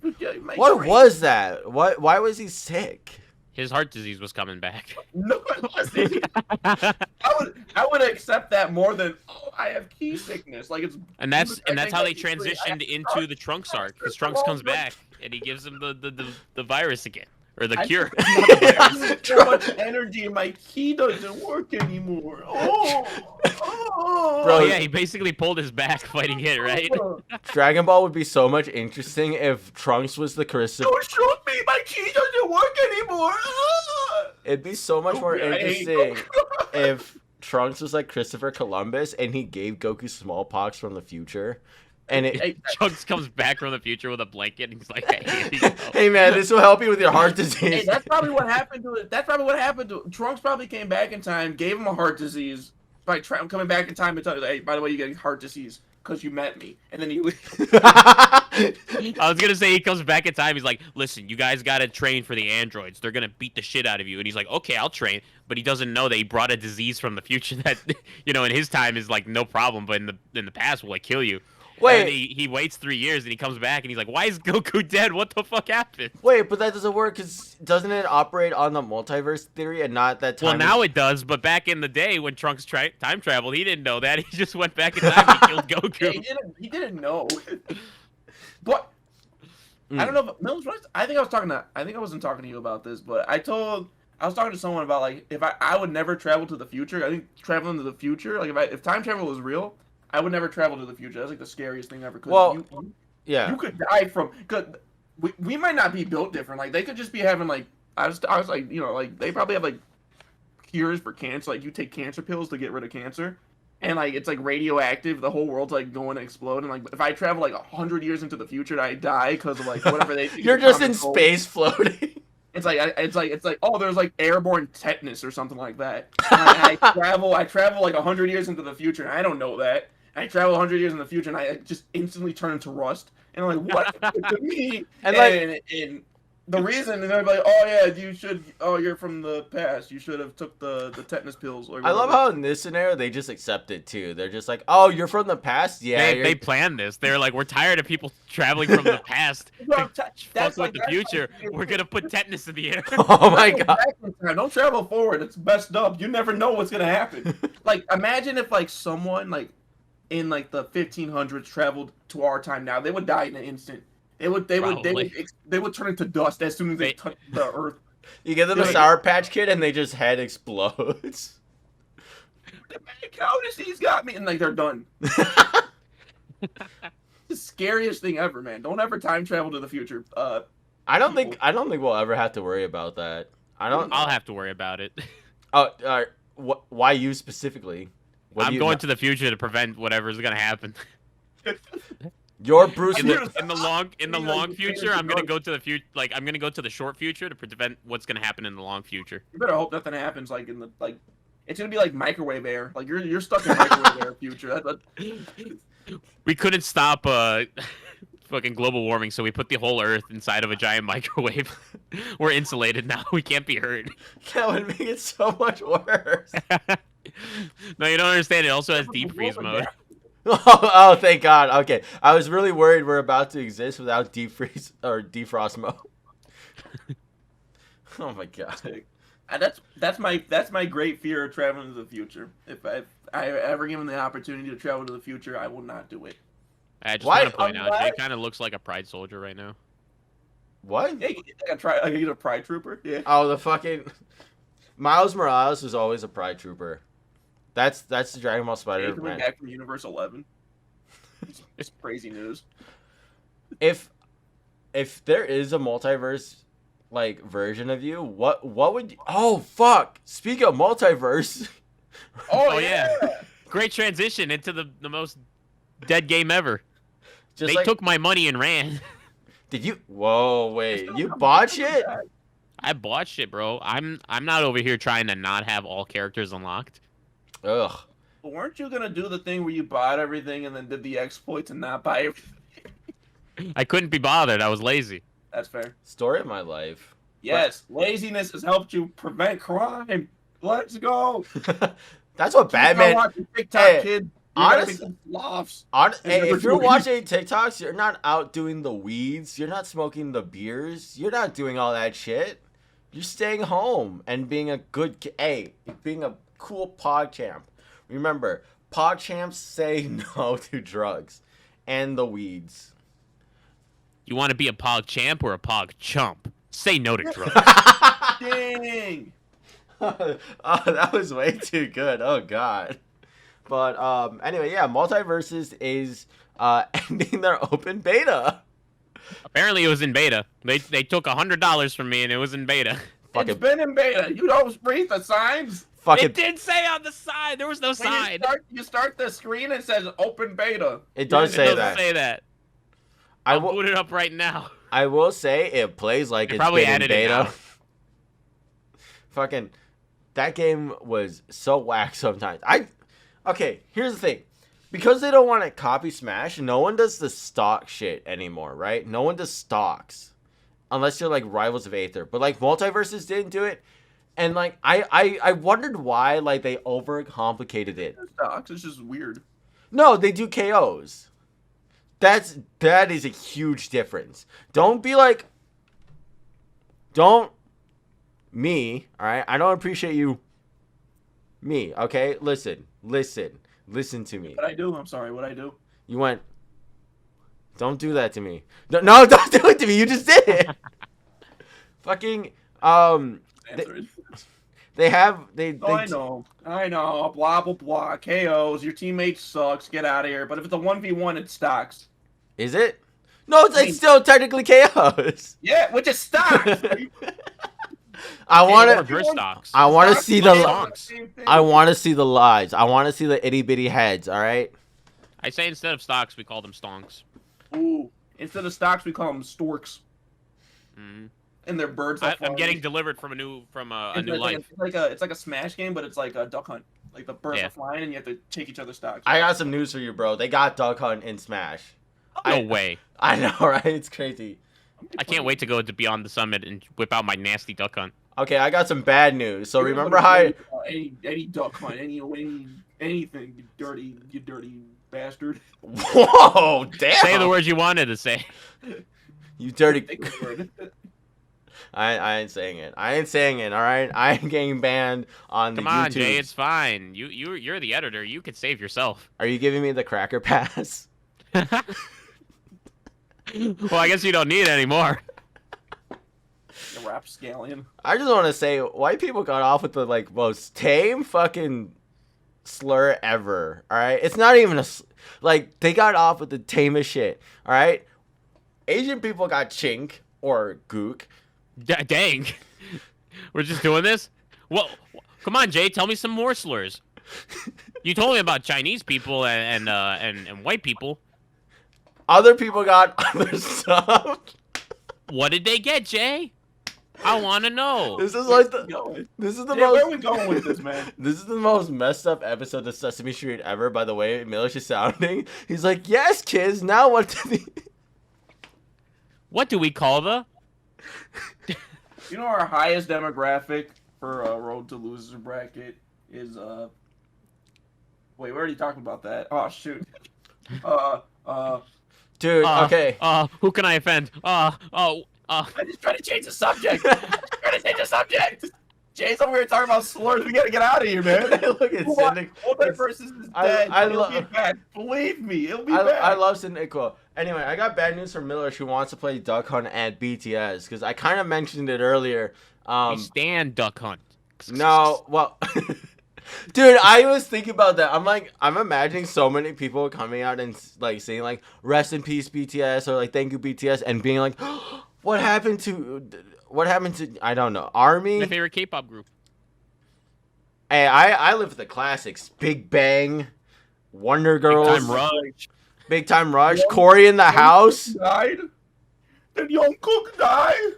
What was that? Why was he sick? His heart disease was coming back. No, it wasn't. I would accept that more than I have Ki sickness. Like and that's how they transitioned into the Trunks arc. Because Trunks comes back and he gives him the virus again. or the cure. I so much energy and my key doesn't work anymore. Bro, Oh yeah, he basically pulled his back fighting it, right? Dragon Ball would be so much interesting if Trunks was the Christopher. Don't shoot me! My key doesn't work anymore. It'd be so much more interesting if Trunks was like Christopher Columbus and he gave Goku smallpox from the future. And Trunks comes back from the future with a blanket and he's like, hey, hey man, this will help you with your heart disease. Hey, that's probably what happened to it. That's probably what happened to Trunks. Probably came back in time, gave him a heart disease by coming back in time and telling you, hey, by the way, you get heart disease because you met me. And then he. I was gonna say he comes back in time. He's like, listen, you guys gotta train for the androids. They're gonna beat the shit out of you. And he's like, okay, I'll train. But he doesn't know that he brought a disease from the future that, in his time is like no problem, but in the past will like kill you. Wait. And he waits 3 years and he comes back and he's like, why is Goku dead? What the fuck happened? Wait, but that doesn't work because doesn't it operate on the multiverse theory and not that time? Well, now it does, but back in the day when Trunks time traveled, he didn't know that. He just went back in time and killed Goku. Yeah, he didn't know. But I don't know if Milos. I think I wasn't talking to you about this, but I was talking to someone about like if I would never travel to the future. I think traveling to the future, like if time travel was real, I would never travel to the future. That's like the scariest thing ever. Well, you could die from. Cause we might not be built different. Like they could just be having like I was like like they probably have like cures for cancer. Like you take cancer pills to get rid of cancer, and like it's like radioactive. The whole world's like going to explode. And like if I travel like 100 years into the future, I die because of like whatever they. You're just in space floating. It's like oh, there's like airborne tetanus or something like that. And I travel like 100 years into the future, and I don't know that. I travel 100 years in the future, and I just instantly turn into rust. And I'm like, what happened to me? And the reason is everybody, oh yeah, you're from the past. You should have took the tetanus pills. Or I love how in this scenario they just accept it too. They're just like, oh, you're from the past, yeah. They planned this. They're like, we're tired of people traveling from the past. Fuck with the future. We're gonna put tetanus in the air. Oh my god! Don't travel forward. It's messed up. You never know what's gonna happen. Like, imagine if like someone like in like the 1500s traveled to our time now. They would die in an instant. They would turn into dust as soon as they touch the earth. You give them a Sour Patch Kid and they just head explodes. The mad cow disease got me, and like they're done. The scariest thing ever, man. Don't ever time travel to the future. I don't think we'll ever have to worry about that. I'll have to worry about it. Oh, why you specifically? I'm going to the future to prevent whatever's gonna happen. You're Bruce. In the long future, I'm gonna go to the future. Like I'm gonna go to the short future to prevent what's gonna happen in the long future. You better hope nothing happens. Like in the it's gonna be like microwave air. Like you're stuck in microwave air future. We couldn't stop fucking global warming, so we put the whole Earth inside of a giant microwave. We're insulated now. We can't be hurt. That would make it so much worse. No, you don't understand. It also has deep freeze mode. Oh, thank God. Okay, I was really worried we're about to exist without deep freeze or defrost mode. Oh my God. That's my great fear of traveling to the future. If I ever given the opportunity to travel to the future, I will not do it. I just want to point out, Jay kind of looks like a pride soldier right now. What? Yeah, he's a pride trooper. Yeah. Oh, the fucking Miles Morales was always a pride trooper. That's the Dragon Ball Spider Man. Back from Universe 11. It's crazy news. If there is a multiverse like version of you, what would you... Oh fuck! Speak of multiverse. Oh yeah. Great transition into the most dead game ever. They took my money and ran. Did you? Whoa, wait! You bought shit? I bought shit, bro. I'm not over here trying to not have all characters unlocked. Ugh. But weren't you gonna do the thing where you bought everything and then did the exploits and not buy everything? I couldn't be bothered. I was lazy. That's fair. Story of my life. Yes, laziness has helped you prevent crime. Let's go. That's what Batman. TikTok, kid. Honestly, if you're watching TikToks, you're not out doing the weeds. You're not smoking the beers. You're not doing all that shit. You're staying home and being a good being a cool pod champ. Remember, pod champs say no to drugs and the weeds. You want to be a pog champ or a pog chump? Say no to drugs. Dang. Oh, that was way too good. Oh god. But anyway, yeah, Multiverses is ending their open beta. Apparently, it was in beta. They took $100 from me, and it was in beta. It's been in beta. You don't read the signs. It did say on the side. There was no sign. You start the screen, it says open beta. It does say It doesn't that. say that. I'll boot it up right now. I will say it plays like it's probably been in added it beta. now. Fucking, that game was so whack sometimes. Okay, here's the thing. Because they don't want to copy Smash, no one does the stock shit anymore, right? No one does stocks. Unless you're like Rivals of Aether. But like Multiverses didn't do it. And like I wondered why like they overcomplicated it. Stocks, it's just weird. No, they do KOs. That is a huge difference. Don't be like me, alright? I don't appreciate you. Me, okay? Listen to me. What I do? I'm sorry, what I do? You went, don't do that to me. No, don't do it to me. You just did it. Fucking, they I know. Blah, blah, blah. KOs. Your teammate sucks. Get out of here. But if it's a 1v1, it's stocks. Is it? No, it's still technically KOs. Yeah, which is stocks. I want to see the lives. I want to see the itty bitty heads. All right. I say instead of stocks, we call them stonks. Ooh, instead of stocks, we call them storks. Mm-hmm. And they're birds. I'm getting delivered from a new life. It's like a Smash game, but it's like a duck hunt. Like the birds are flying, and you have to take each other's stocks. I got some news for you, bro. They got Duck Hunt in Smash. No way. I know, right? It's crazy. I can't wait to go to Beyond the Summit and whip out my nasty Duck Hunt. Okay, I got some bad news. So remember how any duck hunt, anything, you dirty bastard. Whoa, damn. Say the words you wanted to say. You dirty. I ain't saying it. All right. I ain't getting banned on the YouTube. Come on, Jay. It's fine. You're the editor. You could save yourself. Are you giving me the cracker pass? Well, I guess you don't need it anymore. The rapscallion. I just want to say, white people got off with the like most tame fucking slur ever. All right, it's not even like they got off with the tamest shit. All right, Asian people got chink or gook. Dang, we're just doing this. Well, come on, Jay. Tell me some more slurs. You told me about Chinese people and white people. Other people got other stuff. What did they get, Jay? I want to know. This is like where are we going with this, man? This is the most messed up episode of Sesame Street ever. By the way, Milos is sounding. He's like, "Yes, kids. Now what do we?" What do we call the? You know, our highest demographic for Road to Loser bracket is Wait, we already talked about that. Oh shoot. Dude, okay. Who can I offend? I just trying to change the subject. Jay's over here talking about slurs. We gotta get out of here, man. Look at Cynic. That person is dead. It'll be bad. Believe me, it'll be bad. I love Cynic. Anyway, I got bad news from Miller. Who wants to play Duck Hunt at BTS because I kind of mentioned it earlier. We stand Duck Hunt. No, well, dude, I was thinking about that. I'm imagining so many people coming out and like saying like "Rest in peace, BTS" or like "Thank you, BTS," and being like, What happened to I don't know, Army? My favorite K-pop group. Hey, I live with the classics. Big Bang, Wonder Girls, Big Time Rush, Corey in the House. Died. Did Jungkook die? I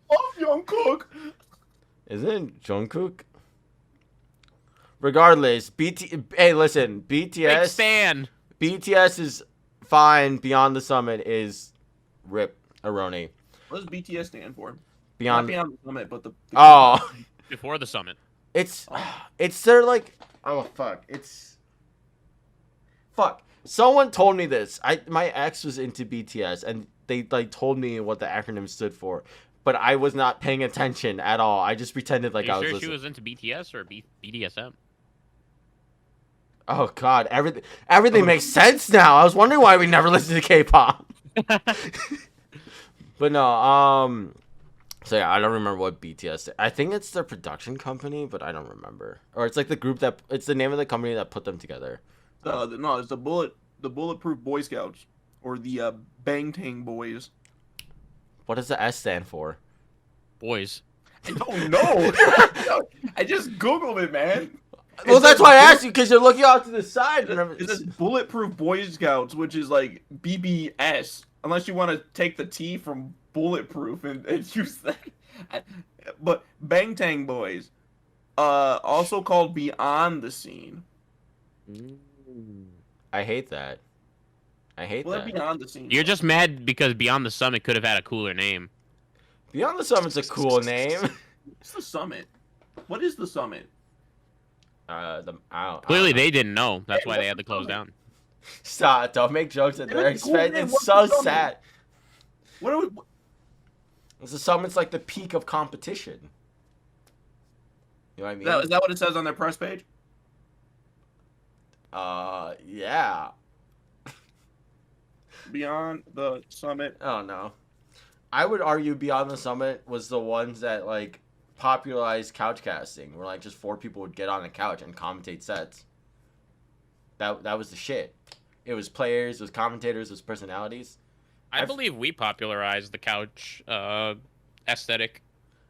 love Jungkook. Isn't Jungkook? Regardless, hey, listen, BTS. Big Stan. BTS is fine. Beyond the Summit is rip Aroni. What does BTS stand for? Beyond the Summit, but the Before the Summit. It's their like fuck. Someone told me this. My ex was into BTS and they like told me what the acronym stood for, but I was not paying attention at all. I just pretended like I was listening. She was into BTS or BDSM? Oh god, everything makes sense now. I was wondering why we never listened to K-pop. But no, So yeah, I don't remember what BTS. I think it's their production company, but I don't remember. Or it's like the group that it's the name of the company that put them together. No, it's the Bulletproof Boy Scouts or the Bangtang Boys. What does the S stand for? Boys. I don't know. I just googled it, man. Well, that's why I asked you, because you're looking off to the side. It says Bulletproof Boy Scouts, which is like BBS, unless you want to take the T from bulletproof and use that. But Bangtang Boys, also called Beyond the Scene. I hate that. I hate Well, that. Beyond the Scene. You're just mad because Beyond the Summit could have had a cooler name. Beyond the Summit's a cool name. What's the Summit? What is the Summit? Clearly, they didn't know. That's Hey, why they what's had to the close Summit? down. Stop! Don't make jokes at their It's a cool expense. name. It's What's so the Summit? sad. What are we? The Summit's like the peak of competition. You know what I mean? Is that what it says on their press page? Yeah. Beyond the Summit. Oh no. I would argue Beyond the Summit was the ones that like popularized couch casting, where like just 4 people would get on a couch and commentate sets. That was the shit. It was players, it was commentators, it was personalities. I believe we popularized the couch aesthetic.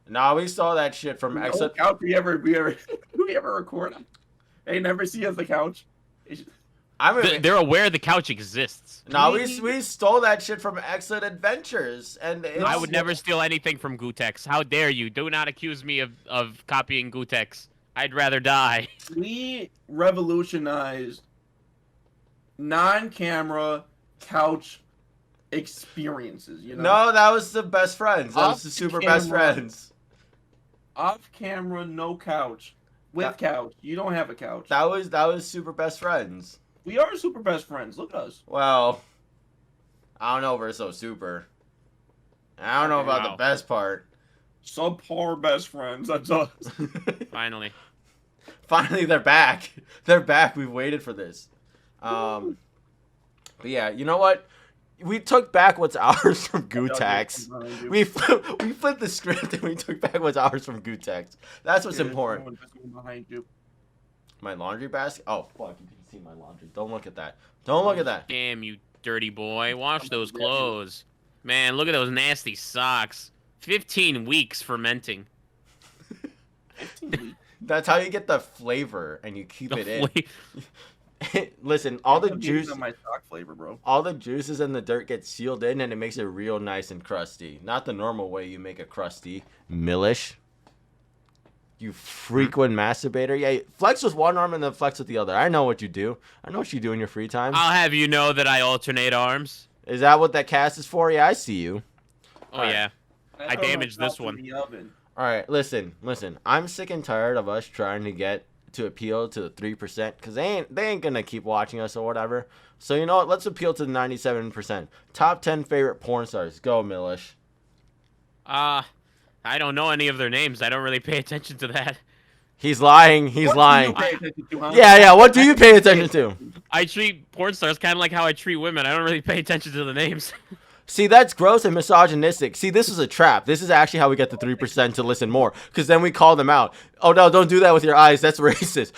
Nah, we saw that shit from Couch we ever record on. They never see us the couch. I mean, They're aware the couch exists. nah, we stole that shit from Excellent Adventures, and I would never steal anything from Gutex. How dare you? Do not accuse me of copying Gutex. I'd rather die. We revolutionized non-camera couch experiences. You know, No, that was the best friends. That was the super best Off-camera. friends. off camera, no couch. With couch, you don't have a couch. That was super best friends. We are super best friends. Look at us. Well, I don't know if we're so super. I don't know about the Wow. best part. Subpar best friends. That's us. Finally. Finally, they're back. They're back. We've waited for this. But yeah, you know what? We took back what's ours from Gutex. We flipped the script and we took back what's ours from Gutex. That's what's important. Behind you. My laundry basket? Oh, fuck. You can see my laundry. Don't look at that. Don't look at that. Damn, you dirty boy. Wash those clothes. Man, look at those nasty socks. 15 weeks fermenting. 15 weeks. That's how you get the flavor and you keep The it in. fla- Listen, all the I'm juice, using my sock flavor, bro. all the juices and the dirt get sealed in, and it makes it real nice and crusty. Not the normal way you make a crusty. Millish. You frequent masturbator. Yeah, flex with one arm and then flex with the other. I know what you do. I know what you do in your free time. I'll have you know that I alternate arms. Is that what that cast is for? Yeah, I see you. Oh, Alright. yeah. I damaged this one. In the oven. All right, listen. I'm sick and tired of us trying to get to appeal to the 3% because they ain't gonna keep watching us or whatever. So you know what? Let's appeal to the 97%. Top 10 favorite porn stars. Go, Milish. I don't know any of their names. I don't really pay attention to that. He's lying. He's What lying. do you pay attention to, huh? Yeah. What do you pay attention to? I treat porn stars kind of like how I treat women. I don't really pay attention to the names. See, that's gross and misogynistic. See, this is a trap. This is actually how we get the 3% to listen more. Because then we call them out. Oh, no, don't do that with your eyes. That's racist.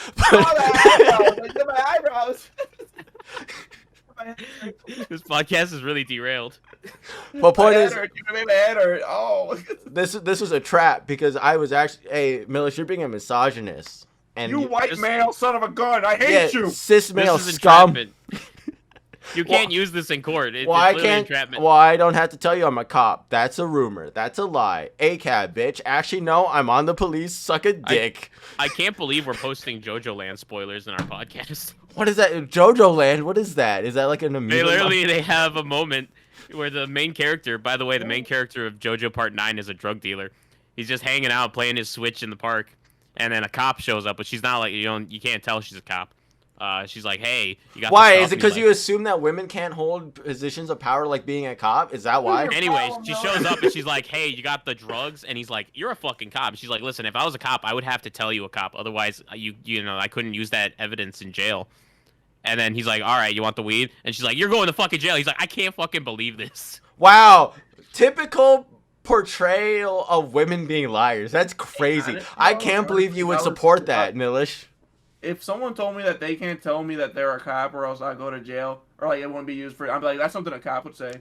My eyebrows. This podcast is really derailed. But point is, Oh. this was a trap because I was actually, hey, Milish, you're being a misogynist. And You white male son of a gun. I hate yeah, you. cis male This is scum. entrapment. You can't use this in court. It's Well, I clearly can't. entrapment. Well, I don't have to tell you I'm a cop. That's a rumor. That's a lie. ACAB, bitch. Actually, no. I'm on the police. Suck a dick. I can't believe we're posting JoJo Land spoilers in our podcast. What is that? JoJo Land? What is that? Is that like an They amusement? they have a moment where the main character, by the way, the main character of JoJo Part 9 is a drug dealer. He's just hanging out, playing his Switch in the park, and then a cop shows up, but she's not like, you can't tell she's a cop. She's like, hey, you got Why? this Is it stuff?" because And you assume that women can't hold positions of power like being a cop? Is that why? Anyways, she shows up and she's like, hey, you got the drugs? And he's like, you're a fucking cop. And she's like, listen, if I was a cop, I would have to tell you a cop. Otherwise, I couldn't use that evidence in jail. And then he's like, all right, you want the weed? And she's like, you're going to fucking jail. He's like, I can't fucking believe this. Wow. Typical portrayal of women being liars. That's crazy. Honestly, I can't believe you would support that, Milish. If someone told me that they can't tell me that they're a cop or else I go to jail or like it wouldn't be used for, I'm like, that's something a cop would say.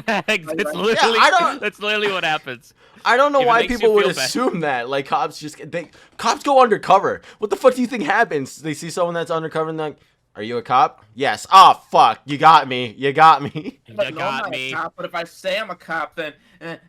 That's literally, that's literally what happens. I don't know If it why makes you people would feel bad. assume that. Like, cops go undercover. What the fuck do you think happens? They see someone that's undercover and they're like, are you a cop? Yes. Oh, fuck. You got me. You got me. You But no, I'm got not me. a cop. But if I say I'm a cop, then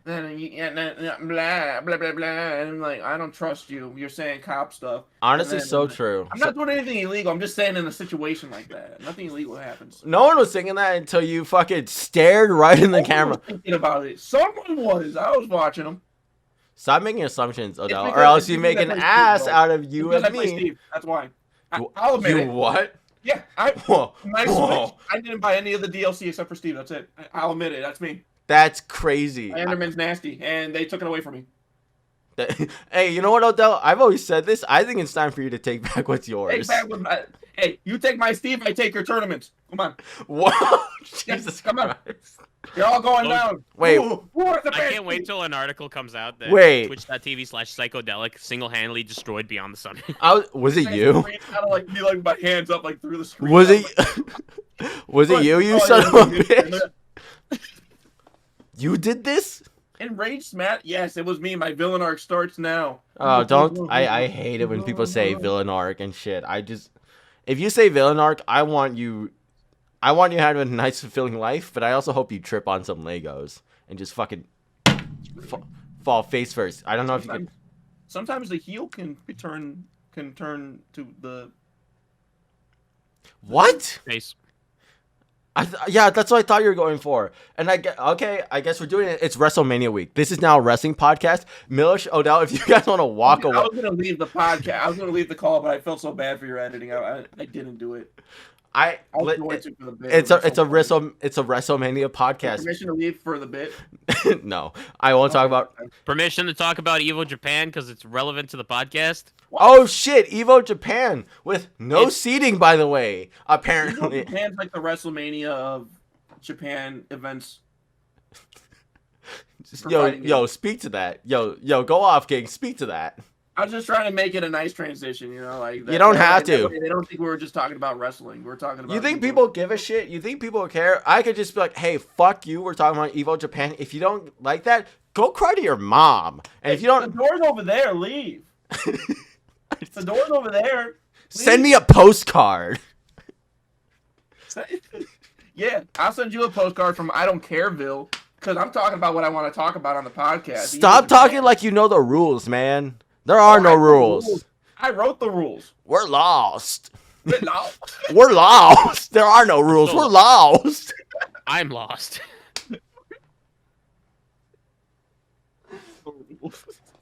blah blah blah blah, and I'm like, I don't trust you. You're saying cop stuff. Honestly, And then, so true. I'm not doing anything illegal. I'm just saying in a situation like that, nothing illegal happens. No one was thinking that until you fucking stared right in the No one camera. was thinking about it. Someone was. I was watching them. Stop making assumptions, Odell, because- or else you it's make because an I play ass Steve, out of you Because and I play me. Steve. That's why. I'll admit You it. what? Yeah, Whoa. my Whoa. Switch, I didn't buy any of the DLC except for Steve. That's it. I'll admit it. That's me. That's crazy. Enderman's nasty, and they took it away from me. Hey, you know what, Odell? I've always said this. I think it's time for you to take back what's Hey, yours. hey, you take my Steve, I take your tournaments. Come on. Whoa. Yeah, Jesus come on. Christ. You're all going Oh, down. wait. Who are the I best can't wait Steve? till an article comes out that Wait. twitch.tv/psychedelic single-handedly destroyed Beyond the Sun. Was it you? Kind of like me, like my hands up, like through the screen. Was I'm it? like, Was it you? You oh, son yeah, of a yeah, yeah. bitch. You did this? Enraged Matt? Yes, it was me. My villain arc starts now. Oh, don't. I hate it when people say villain arc and shit. If you say villain arc, I want you having a nice fulfilling life, but I also hope you trip on some Legos and just fucking fall face first. I don't know if you can. Sometimes the heel can turn to the. What? Face. Yeah, that's what I thought you were going for. And I guess we're doing it. It's WrestleMania week. This is now a wrestling podcast. Milish, Odell, if you guys want to walk I away. was gonna leave the podcast. I was gonna leave the call, but I felt so bad for your editing. I didn't do it. I was going to for the bit. it's It a was so funny. it's a WrestleMania podcast. Permission to leave for the bit. No, I won't talk about. Permission to talk about Evo Japan because it's relevant to the podcast. Oh shit, Evo Japan with no It's- seating, by the way. Apparently, Japan's like the WrestleMania of Japan events. yo, speak to that. Yo, go off, King. Speak to that. I was just trying to make it a nice transition, you know, like You don't have that to. way they don't think we were just talking about wrestling. We're talking about. You think people give a shit? You think people care? I could just be like, hey, fuck you. We're talking about Evo Japan. If you don't like that, go cry to your mom. And if you The don't, door's over there. Leave. The door's over there. send me a postcard. Yeah, I'll send you a postcard from I Don't Careville because I'm talking about what I want to talk about on the podcast. Stop talking like you know the rules, man. There are no rules. I wrote the rules. We're lost. We're lost. We're lost. There are no rules. We're lost. I'm lost.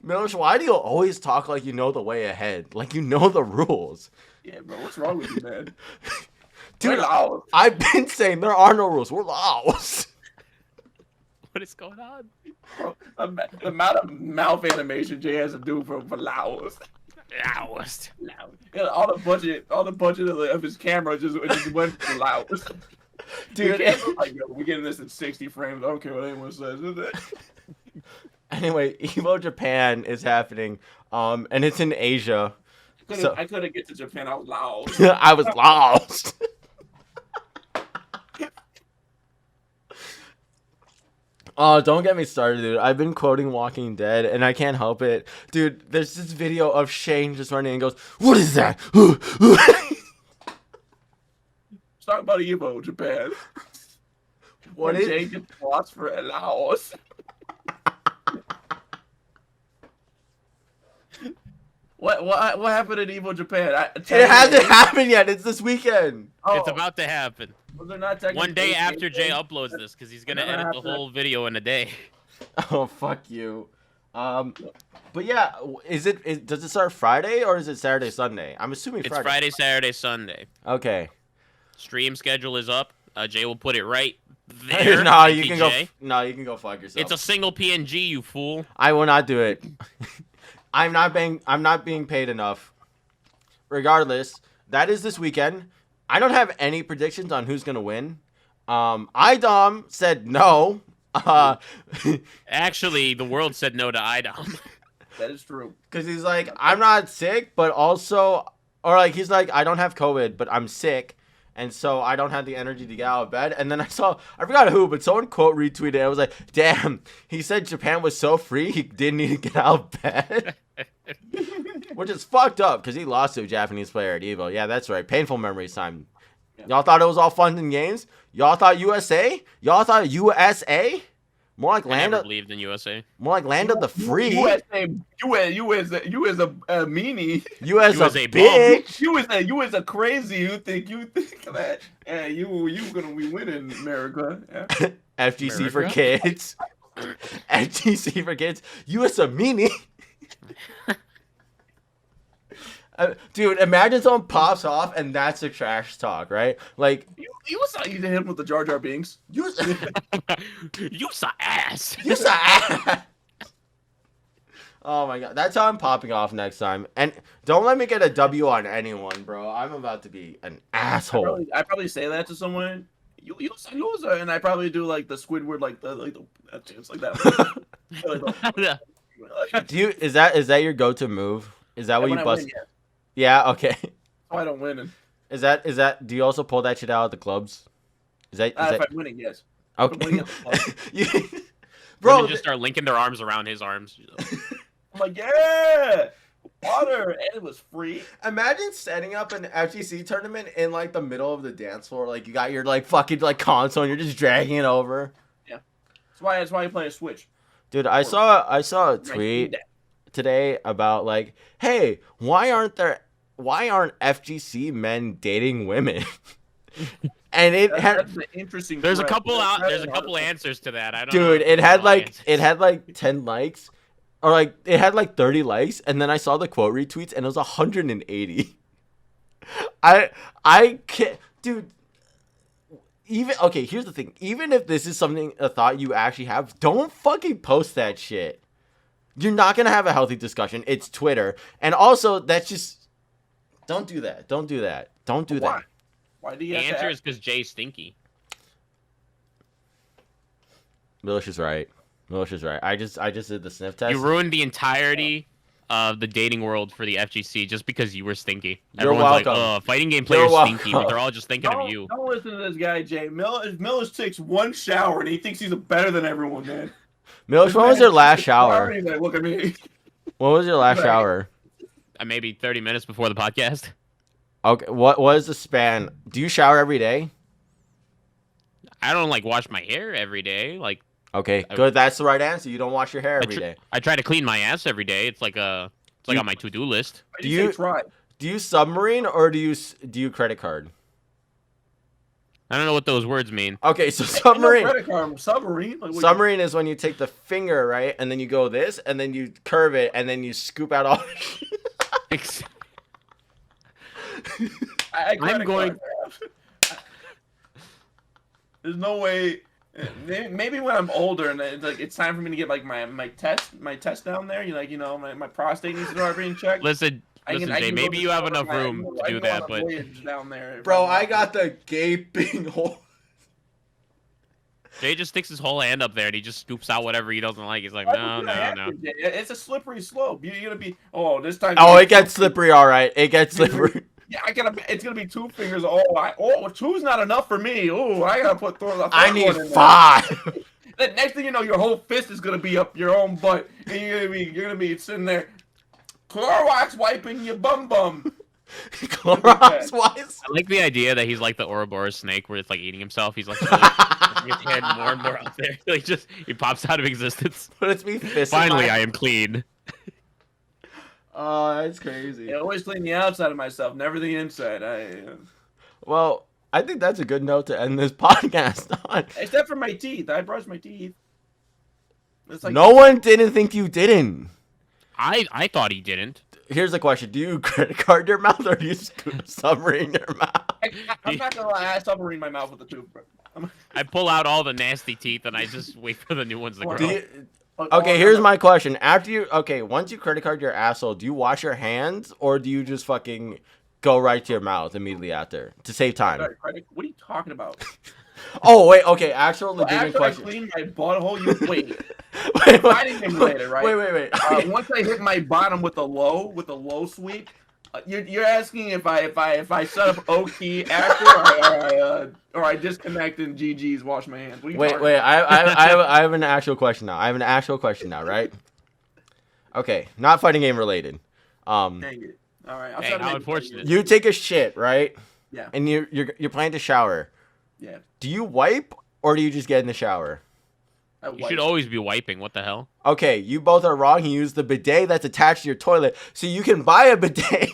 Milish, why do you always talk like you know the way ahead? Like you know the rules. Yeah, bro, what's wrong with you, man? Dude, We're lost. I've been saying there are no rules. We're lost. What is going on? Bro, the amount of mouth animation Jay has to do for Laos. Lost. Yeah, all the budget of his camera just went for Laos. Dude, Like, yo, we're getting this in 60 frames. I don't care what anyone says. anyway, Evo Japan is happening. And it's in Asia. I couldn't get to Japan. I was lost. I was lost. Oh, don't get me started, dude. I've been quoting Walking Dead, and I can't help it. Dude, there's this video of Shane just running and goes, "What is that?" Let's talk about Evo Japan. What When is- Jay gets lost for Laos? What happened in Evo Japan? It hasn't happened yet. It's this weekend. Oh, It's about to happen. was there not technically One day a after Jay game? uploads this because he's going to Never edit the happened. whole video in a day. Oh, fuck you. But yeah, does it start Friday or is it Saturday, Sunday? I'm assuming It's Friday. Friday, Saturday, Sunday. Okay. Stream schedule is up. Jay will put it right there. No, you can go. ATJ. No, you can go fuck yourself. It's a single PNG, you fool. I will not do it. I'm not being paid enough. Regardless, that is this weekend. I don't have any predictions on who's gonna win. IDOM said no. Actually, the world said no to IDOM. That is true. Because he's like, I'm not sick, but also, or like, he's like, I don't have COVID, but I'm sick. And so I don't have the energy to get out of bed. And then I forgot who, but someone quote retweeted it. I was like, damn, he said Japan was so free, he didn't need to get out of bed. Which is fucked up, because he lost to a Japanese player at EVO. Yeah, that's right. Painful memories time. Y'all thought it was all fun and games? Y'all thought USA? Y'all thought USA? More like I land never of, believed in USA. more like land of the free. You as a meanie. You as a USA bitch. You as a crazy. You think that? Yeah, you gonna be winning, America. Yeah. FGC for America? kids. FGC for kids. You as a meanie. Dude, imagine someone pops off and that's a trash talk, right? Like, You was not using him with the Jar Jar Binks. you You saw ass. you saw. Oh my god, that's how I'm popping off next time. And don't let me get a W on anyone, bro. I'm about to be an asshole. I probably say that to someone. You loser, and I probably do like the Squidward, like the it's like that. Do you is that your go-to move? Is that what you When I bust? win, yeah. Yeah, okay. So I don't win. And, Is that do you also pull that shit out of the clubs? Is that if I'm winning, yes. okay? winning at the club. You- Bro, bro, just start linking their arms around his arms. I'm like, yeah, water, and it was free. imagine setting up an FGC tournament in like the middle of the dance floor. Like you got your like fucking like console and you're just dragging it over. That's why you play a Switch. Dude, I saw a tweet today about like, hey, why aren't FGC men dating women? And it had, That's an interesting. There's a thread. couple That's an couple article. answers to that. I don't dude, know. it had Answers. like 10 likes, or like it had like 30 likes, and then I saw the quote retweets, and it was 180. I can't, dude. Even okay, here's the thing. Even if this is a thought you actually have, don't fucking post that shit. You're not gonna have a healthy discussion. It's Twitter, and also that's just don't do that. Don't do that. Don't do Why? that. Why do you The have answer to is because Jay's stinky. Milos is right. Milos is right. I just did the sniff test. You ruined the entirety of the dating world for the FGC just because you were stinky. You're Everyone's welcome. like, oh, fighting game You're players stinky, but welcome. they're all just thinking of you. Don't listen to this guy, Jay. Miller's takes one shower and he thinks he's better than everyone, man. Milos, when was your last shower? He's like, look at me. When was your last Right. shower? Maybe 30 minutes before the podcast. Okay, what was the span? Do you shower every day? I don't like wash my hair every day. Like Okay, good. That's the right answer. You don't wash your hair every day. I try to clean my ass every day. It's like on my to-do list. Why Do do you you- say try? Do you submarine or do you credit card? I don't know what those words mean. Okay, so Ain't no submarine. credit card, submarine. Like, what Submarine is when you take the finger, right, and then you go this, and then you curve it, and then you scoop out all. I I'm going- There's no way. Maybe when I'm older and it's time for me to get like my test down there. My prostate needs to start being checked. Listen, I Jay, can go maybe to you have the- enough I room can to go do on that, a but voyage down there. Bro, I got the gaping hole. Jay just sticks his whole hand up there and he just scoops out whatever he doesn't like. He's like, no. It's a slippery slope. You're gonna be. Oh, this time. Oh, it gets slippery, all right. It gets slippery. Yeah, it's gonna be 2 fingers. Two's not enough for me. Oh, I gotta put. I need 5. Then next thing you know, your whole fist is gonna be up your own butt, and you're gonna be sitting there, Clorox wiping your bum. Clorox wise. I like the idea that he's like the Ouroboros snake where it's like eating himself. He's like pushing his head more and more out there. Like he pops out of existence. But it's me fisting. Finally, I am clean. Oh, that's crazy. I always clean the outside of myself, never the inside. Well, I think that's a good note to end this podcast on. Except for my teeth, I brush my teeth. It's like No one didn't think you didn't. I thought he didn't. Here's the question: do you credit card your mouth or do you submarine your mouth? I'm not gonna lie, I submarine my mouth with the toothbrush. I pull out all the nasty teeth and I just wait for the new ones to grow. Do you, okay, here's my question: once you credit card your asshole, do you wash your hands or do you just fucking go right to your mouth immediately after to save time? What are you talking about? Oh wait, okay. Actual Well, legitimate after question. I clean my butthole, you wait. Wait, Fighting game related, right? wait. Once I hit my bottom with a low sweep, you're asking if I set up OK after or I disconnect and GG's wash my hands. What are you Wait. talking about? I have an actual question now. Right? Okay, not fighting game related. Dang it. All right. I'll Hey, try to how make it unfortunate. You take a shit, right? Yeah. And you're planning to shower. Yeah. Do you wipe or do you just get in the shower? You should always be wiping. What the hell? Okay, you both are wrong. You use the bidet that's attached to your toilet, so you can buy a bidet.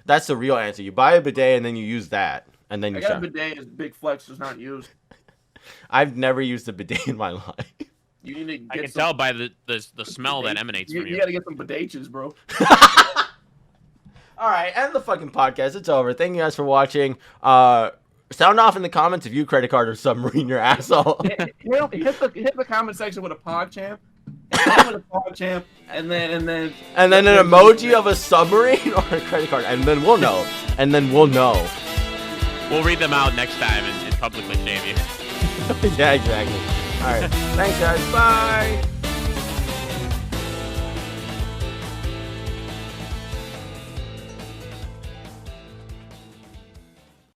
That's the real answer. You buy a bidet and then you use that, and then you I got shower. a bidet as big flex does not use. I've never used a bidet in my life. You need to get I can some tell by the smell that emanates from You you. gotta get some bidetches, bro. All right, end the fucking podcast. It's over. Thank you guys for watching. Sound off in the comments if you credit card or submarine your asshole. hit the comment section with a PogChamp. With a PogChamp, and then And then an emoji of a submarine or a credit card, and then we'll know. We'll read them out next time and publicly shame you. Yeah, exactly. All right. Thanks, guys. Bye.